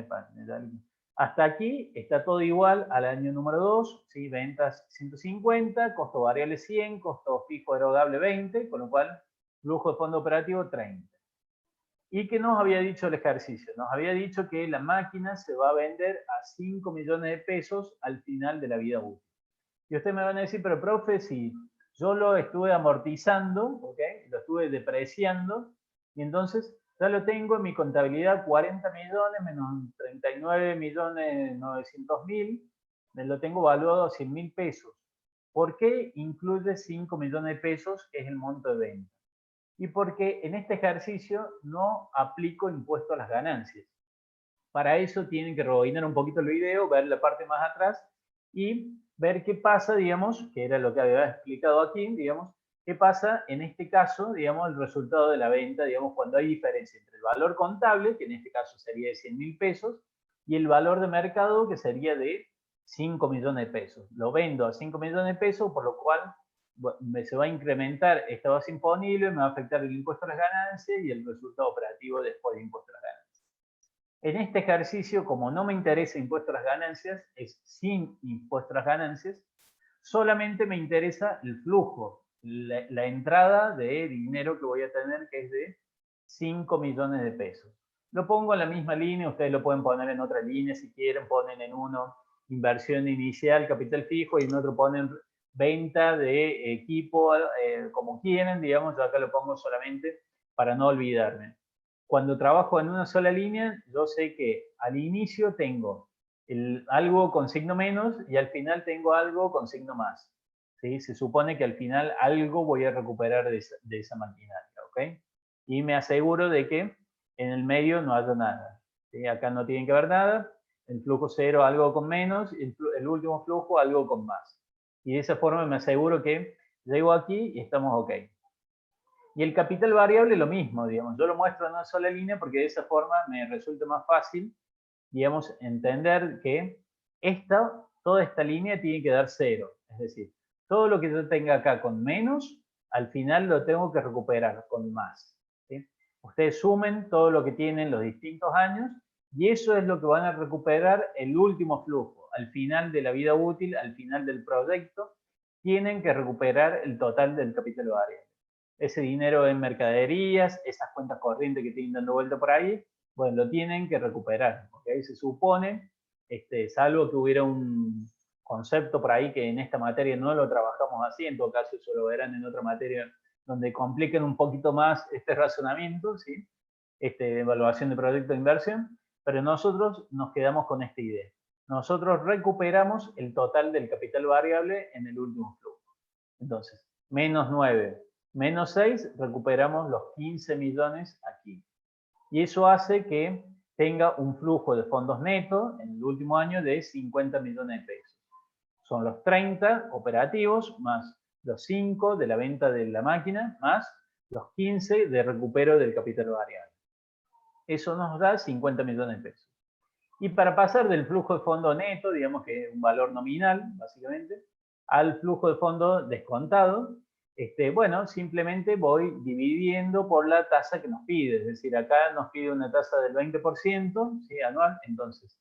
está todo igual al año número 2, ¿sí? Ventas 150, costo variable 100, costo fijo erogable 20, con lo cual flujo de fondo operativo 30. ¿Y qué nos había dicho el ejercicio? Nos había dicho que la máquina se va a vender a 5 millones de pesos al final de la vida útil. Y ustedes me van a decir, pero profe, si yo lo estuve amortizando, ¿okay? Lo estuve depreciando, y entonces ya lo tengo en mi contabilidad 40 millones menos 39.900.000, lo tengo valuado a 100.000 pesos. ¿Por qué incluye 5 millones de pesos, que es el monto de venta? Y porque en este ejercicio no aplico impuesto a las ganancias. Para eso tienen que rebobinar un poquito el video, ver la parte más atrás y ver qué pasa, digamos, que era lo que había explicado aquí, digamos, qué pasa en este caso, digamos, el resultado de la venta, digamos, cuando hay diferencia entre el valor contable, que en este caso sería de 100.000 pesos, y el valor de mercado, que sería de 5 millones de pesos. Lo vendo a 5 millones de pesos, por lo cual se va a incrementar esta base imponible, me va a afectar el impuesto a las ganancias y el resultado operativo después de impuesto a las ganancias. En este ejercicio, como no me interesa impuesto a las ganancias, es sin impuesto a las ganancias, solamente me interesa el flujo, la entrada de dinero que voy a tener, que es de 5 millones de pesos. Lo pongo en la misma línea, ustedes lo pueden poner en otra línea si quieren, ponen en uno inversión inicial, capital fijo, y en otro ponen venta de equipo, como quieren, digamos, yo acá lo pongo solamente para no olvidarme. Cuando trabajo en una sola línea, yo sé que al inicio tengo algo con signo menos y al final tengo algo con signo más. ¿Sí? Se supone que al final algo voy a recuperar de esa maquinaria, ¿ok? Y me aseguro de que en el medio no haya nada. ¿Sí? Acá no tienen que ver nada, el flujo 0 algo con menos, el último flujo algo con más. Y de esa forma me aseguro que llego aquí y estamos ok. Y el capital variable lo mismo, digamos. Yo lo muestro en una sola línea porque de esa forma me resulta más fácil, digamos, entender que toda esta línea tiene que dar 0. Es decir, todo lo que yo tenga acá con menos, al final lo tengo que recuperar con más. ¿Sí? Ustedes sumen todo lo que tienen los distintos años y eso es lo que van a recuperar el último flujo. Al final de la vida útil, al final del proyecto, tienen que recuperar el total del capital variable. Ese dinero en mercaderías, esas cuentas corrientes que tienen dando vuelta por ahí, bueno, lo tienen que recuperar. ¿Okay? Se supone, salvo que hubiera un concepto por ahí que en esta materia no lo trabajamos así, en todo caso eso lo verán en otra materia donde compliquen un poquito más este razonamiento, ¿sí? De evaluación de proyecto de inversión, pero nosotros nos quedamos con esta idea. Nosotros recuperamos el total del capital variable en el último flujo. Entonces, menos 9, menos 6, recuperamos los 15 millones aquí. Y eso hace que tenga un flujo de fondos neto en el último año de 50 millones de pesos. Son los 30 operativos más los 5 de la venta de la máquina más los 15 de recupero del capital variable. Eso nos da 50 millones de pesos. Y para pasar del flujo de fondo neto, digamos que es un valor nominal, básicamente, al flujo de fondo descontado, bueno, simplemente voy dividiendo por la tasa que nos pide. Es decir, acá nos pide una tasa del 20%, ¿sí? Anual. Entonces,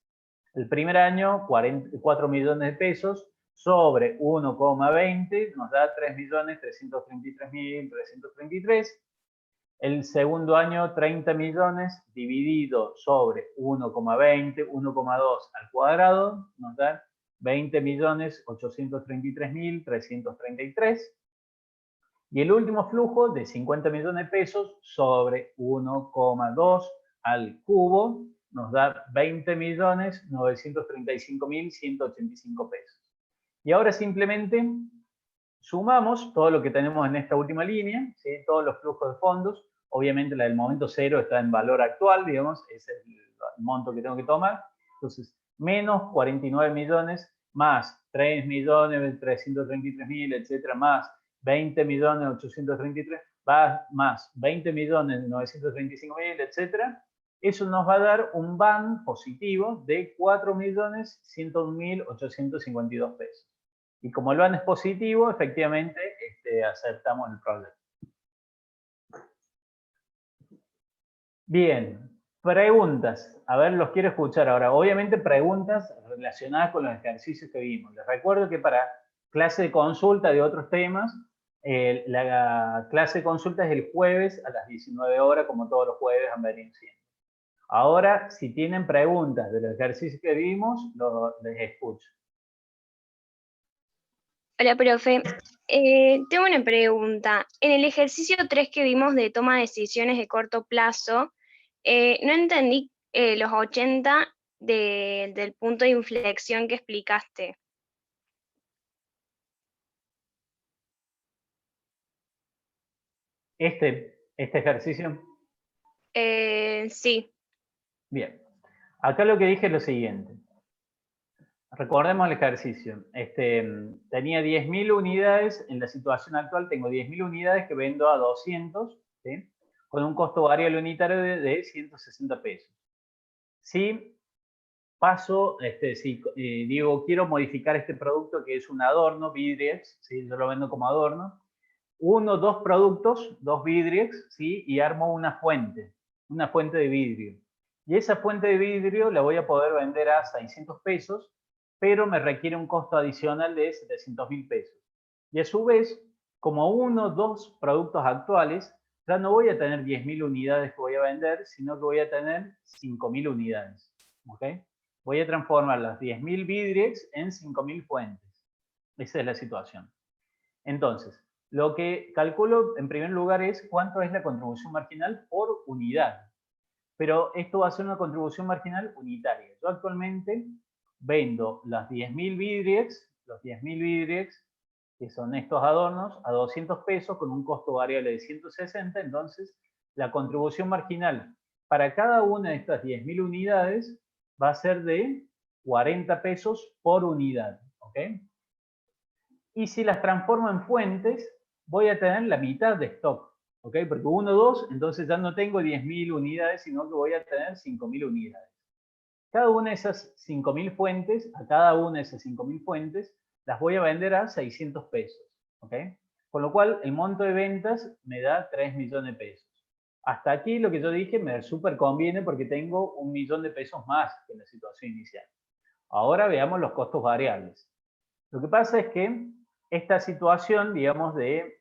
el primer año, 4 millones de pesos sobre 1,20 nos da 3.333.333. El segundo año, 30 millones dividido sobre 1,20, 1,2 al cuadrado, nos da 20.833.333. Y el último flujo de 50 millones de pesos sobre 1,2 al cubo nos da 20.935.185 pesos. Y ahora simplemente sumamos todo lo que tenemos en esta última línea, ¿sí? Todos los flujos de fondos. Obviamente la del momento cero está en valor actual, digamos, es el monto que tengo que tomar. Entonces, menos 49 millones, más 3.333.000, etcétera, más 20.833.000, más 20.935.000, etcétera. Eso nos va a dar un BAN positivo de 4.101.852 pesos. Y como el BAN es positivo, efectivamente aceptamos el proyecto. Bien, preguntas. A ver, los quiero escuchar ahora. Obviamente preguntas relacionadas con los ejercicios que vimos. Les recuerdo que para clase de consulta de otros temas, la clase de consulta es el jueves a las 19 horas, como todos los jueves han venido siendo. Ahora, si tienen preguntas de los ejercicios que vimos, les escucho. Hola, profe. Tengo una pregunta. En el ejercicio 3 que vimos de toma de decisiones de corto plazo, no entendí los 80 del punto de inflexión que explicaste. Este ejercicio. Sí. Bien. Acá lo que dije es lo siguiente. Recordemos el ejercicio. Tenía 10.000 unidades, en la situación actual tengo 10.000 unidades que vendo a 200, ¿sí? Con un costo variable unitario de 160 pesos. Si paso, digo, quiero modificar este producto que es un adorno, Vidriex, ¿sí? Yo lo vendo como adorno. Dos productos, dos Vidriex, ¿sí? Y armo una fuente de vidrio. Y esa fuente de vidrio la voy a poder vender a 600 pesos, pero me requiere un costo adicional de 700.000 pesos. Y a su vez, como dos productos actuales, ya no voy a tener 10.000 unidades que voy a vender, sino que voy a tener 5.000 unidades. ¿Okay? Voy a transformar las 10.000 Vidriex en 5.000 fuentes. Esa es la situación. Entonces, lo que calculo en primer lugar es cuánto es la contribución marginal por unidad. Pero esto va a ser una contribución marginal unitaria. Yo actualmente vendo las 10.000 Vidriex, los 10.000 Vidriex, que son estos adornos, a 200 pesos con un costo variable de 160. Entonces, la contribución marginal para cada una de estas 10.000 unidades va a ser de 40 pesos por unidad. ¿Ok? Y si las transformo en fuentes, voy a tener la mitad de stock. ¿Ok? Porque 1, 2, entonces ya no tengo 10.000 unidades, sino que voy a tener 5.000 unidades. Cada una de esas 5.000 fuentes, a cada una de esas 5.000 fuentes, las voy a vender a 600 pesos. ¿Ok? Con lo cual, el monto de ventas me da 3 millones de pesos. Hasta aquí lo que yo dije me súper conviene porque tengo 1 millón de pesos más que en la situación inicial. Ahora veamos los costos variables. Lo que pasa es que esta situación, digamos, de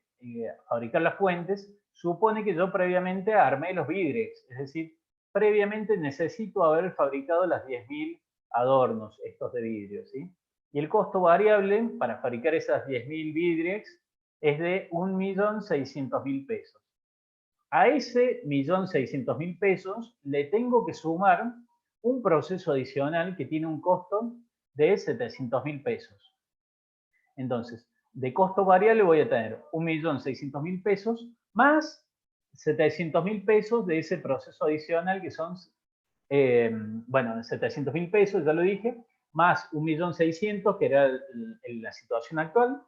fabricar las fuentes, supone que yo previamente armé los vidrios, es decir, previamente necesito haber fabricado las 10.000 adornos, estos de vidrio, ¿sí? Y el costo variable para fabricar esas 10.000 vidrios es de 1.600.000 pesos. A ese 1.600.000 pesos le tengo que sumar un proceso adicional que tiene un costo de 700.000 pesos. Entonces, de costo variable voy a tener 1.600.000 pesos más 700.000 pesos de ese proceso adicional que son, bueno, 700.000 pesos, ya lo dije, más 1.600.000, que era la situación actual,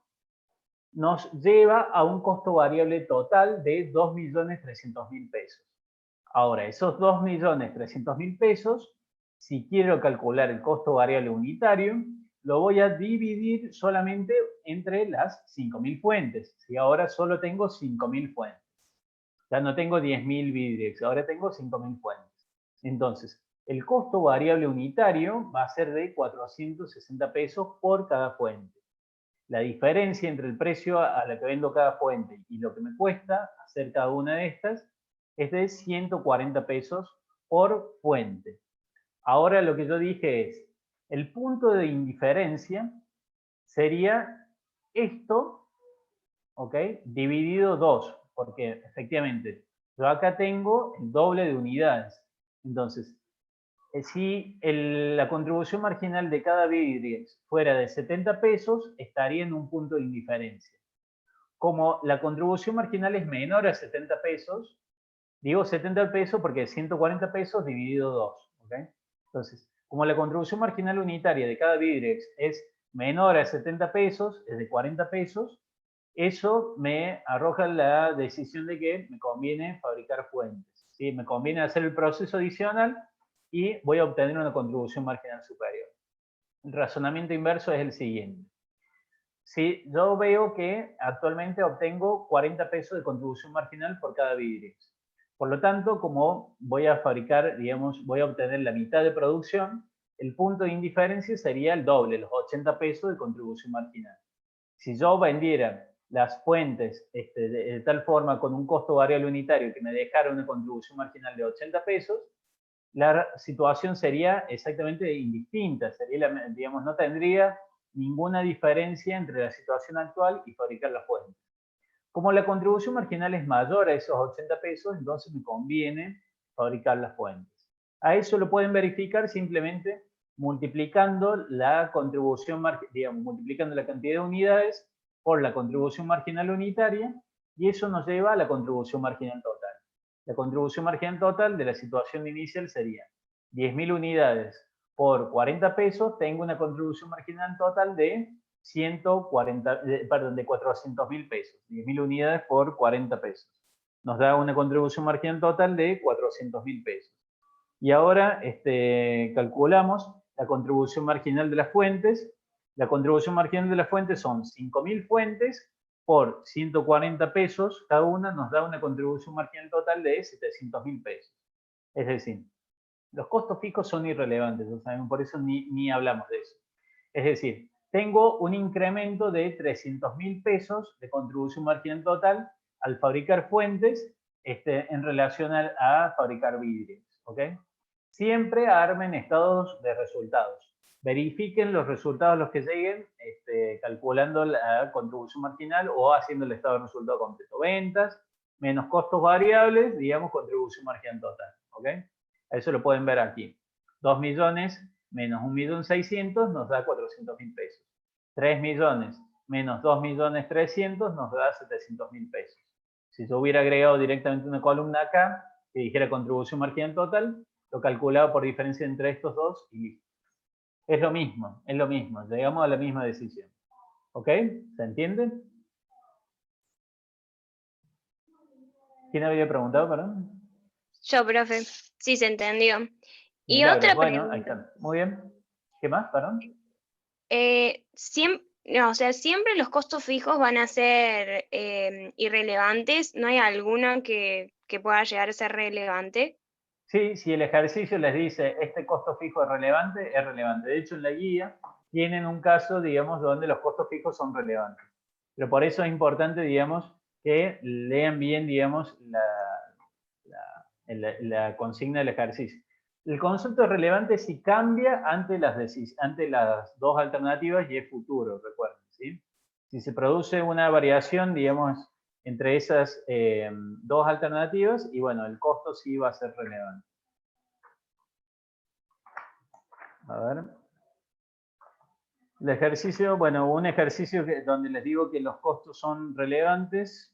nos lleva a un costo variable total de 2.300.000 pesos. Ahora, esos 2.300.000 pesos, si quiero calcular el costo variable unitario, lo voy a dividir solamente entre las 5.000 fuentes. Si ahora solo tengo 5.000 fuentes. Ya no tengo 10.000 vidriex, ahora tengo 5.000 fuentes. Entonces, el costo variable unitario va a ser de 460 pesos por cada fuente. La diferencia entre el precio a la que vendo cada fuente y lo que me cuesta hacer cada una de estas es de 140 pesos por fuente. Ahora lo que yo dije es, el punto de indiferencia sería esto, ¿ok? Dividido 2, porque efectivamente yo acá tengo el doble de unidades. Entonces, si la contribución marginal de cada vidrio fuera de 70 pesos, estaría en un punto de indiferencia. Como la contribución marginal es menor a 70 pesos, digo 70 pesos porque es 140 pesos dividido 2. ¿Okay? Entonces, como la contribución marginal unitaria de cada vidriex es menor a 70 pesos, es de 40 pesos, eso me arroja la decisión de que me conviene fabricar fuentes. ¿Sí? Me conviene hacer el proceso adicional y voy a obtener una contribución marginal superior. El razonamiento inverso es el siguiente. Si yo veo que actualmente obtengo 40 pesos de contribución marginal por cada vidrio. Por lo tanto, como voy a fabricar, digamos, voy a obtener la mitad de producción, el punto de indiferencia sería el doble, los 80 pesos de contribución marginal. Si yo vendiera las fuentes de tal forma con un costo variable unitario que me dejara una contribución marginal de 80 pesos, la situación sería exactamente indistinta, sería digamos, no tendría ninguna diferencia entre la situación actual y fabricar las fuentes. Como la contribución marginal es mayor a esos 80 pesos, entonces me conviene fabricar las fuentes. A eso lo pueden verificar simplemente multiplicando la contribución, digamos, multiplicando la cantidad de unidades por la contribución marginal unitaria, y eso nos lleva a la contribución marginal total. La contribución marginal total de la situación inicial sería 10.000 unidades por 40 pesos, tengo una contribución marginal total de 400.000 pesos. 10.000 unidades por 40 pesos. Nos da una contribución marginal total de 400.000 pesos. Y ahora calculamos la contribución marginal de las fuentes. La contribución marginal de las fuentes son 5.000 fuentes por 140 pesos. Cada una nos da una contribución marginal total de 700.000 pesos. Es decir, los costos fijos son irrelevantes, ¿saben? Por eso ni hablamos de eso. Es decir, tengo un incremento de 300.000 pesos de contribución marginal total al fabricar fuentes en relación a fabricar vidrios. ¿Ok? Siempre armen estados de resultados. Verifiquen los resultados a los que lleguen calculando la contribución marginal o haciendo el estado de resultado completo. Ventas menos costos variables, digamos contribución marginal total. ¿Ok? Eso lo pueden ver aquí. 2 millones menos 1.600.000 nos da 400.000 pesos. 3 millones menos 2.300.000 nos da 700.000 pesos. Si yo hubiera agregado directamente una columna acá que dijera contribución marginal total, lo calculaba por diferencia entre estos dos y listo. Es lo mismo, llegamos a la misma decisión. ¿Ok? ¿Se entiende? ¿Quién había preguntado, perdón? Yo, profe. Sí, se entendió. Y Milagros. otra Bueno, ahí pregunta. está. Muy bien. ¿Qué más, perdón? O sea, siempre los costos fijos van a ser irrelevantes. ¿No hay alguno que pueda llegar a ser relevante? Sí, si el ejercicio les dice este costo fijo es relevante, es relevante. De hecho, en la guía tienen un caso, digamos, donde los costos fijos son relevantes. Pero por eso es importante, digamos, que lean bien, digamos, la consigna del ejercicio. El concepto es relevante si cambia ante las dos alternativas y es futuro, recuerden, ¿sí? Si se produce una variación, digamos, entre esas dos alternativas, y bueno, el costo sí va a ser relevante. A ver. El ejercicio, bueno, un ejercicio donde les digo que los costos son relevantes.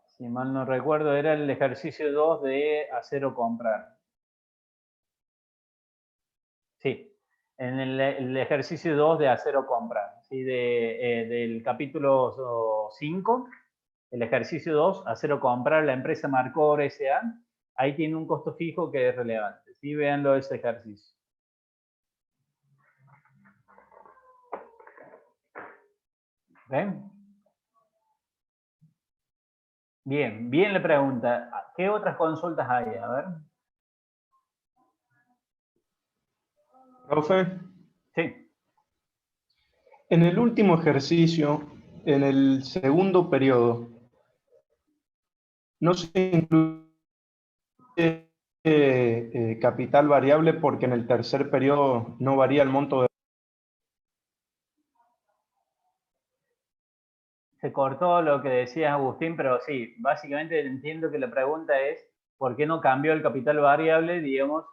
Si mal no recuerdo, era el ejercicio 2 de hacer o comprar. Sí, en el ejercicio 2 de hacer o comprar. ¿Sí? Del capítulo 5, el ejercicio 2, hacer o comprar, la empresa Marcor S.A., ahí tiene un costo fijo que es relevante. ¿Sí? Véanlo ese ejercicio. ¿Ven? Bien, bien la pregunta. ¿Qué otras consultas hay? A ver. Profe, Sí. en el último ejercicio, en el segundo periodo, no se incluye capital variable porque en el tercer periodo no varía el monto de... Se cortó lo que decía Agustín, pero sí, básicamente entiendo que la pregunta es ¿por qué no cambió el capital variable? Digamos,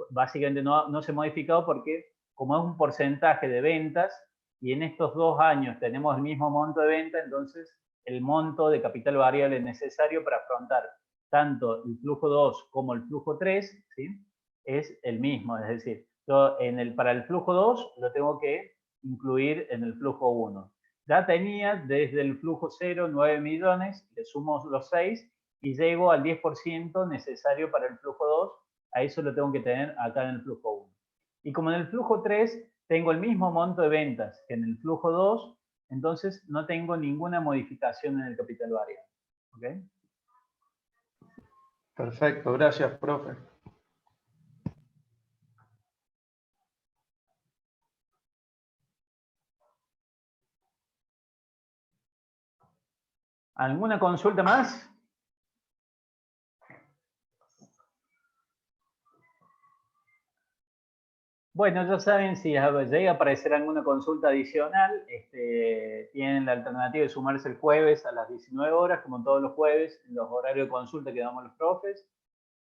básicamente no se ha modificado porque como es un porcentaje de ventas y en estos 2 años tenemos el mismo monto de venta, entonces el monto de capital variable necesario para afrontar tanto el flujo 2 como el flujo 3, ¿sí? Es el mismo, es decir, yo para el flujo 2 lo tengo que incluir en el flujo 1. Ya tenía desde el flujo 0 9 millones, le sumo los 6 y llego al 10% necesario para el flujo 2. A eso lo tengo que tener acá en el flujo 1. Y como en el flujo 3 tengo el mismo monto de ventas que en el flujo 2, entonces no tengo ninguna modificación en el capital variable. ¿Okay? Perfecto, gracias, profe. ¿Alguna consulta más? Bueno, ya saben, si llega a aparecer alguna consulta adicional, tienen la alternativa de sumarse el jueves a las 19 horas, como todos los jueves, en los horarios de consulta que damos los profes.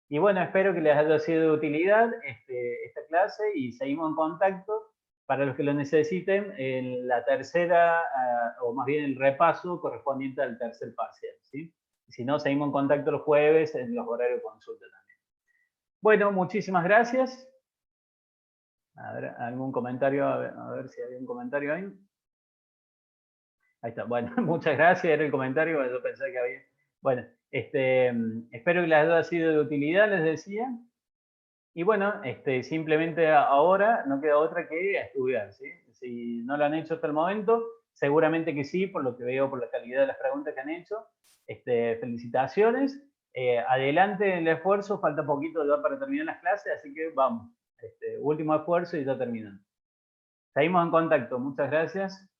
Y bueno, espero que les haya sido de utilidad esta clase y seguimos en contacto para los que lo necesiten en la tercera, o más bien el repaso correspondiente al tercer parcial, ¿sí? Si no, seguimos en contacto los jueves en los horarios de consulta también. Bueno, muchísimas gracias. A ver, algún comentario, a ver si hay un comentario ahí. Ahí está, bueno, muchas gracias, era el comentario, yo pensé que había. Bueno, espero que les haya sido de utilidad, les decía. Y bueno, simplemente ahora no queda otra que estudiar, ¿sí? Si no lo han hecho hasta el momento, seguramente que sí, por lo que veo, por la calidad de las preguntas que han hecho. Felicitaciones. Adelante el esfuerzo, falta poquito ya para terminar las clases, así que vamos. Último esfuerzo y ya terminan. Seguimos en contacto. Muchas gracias.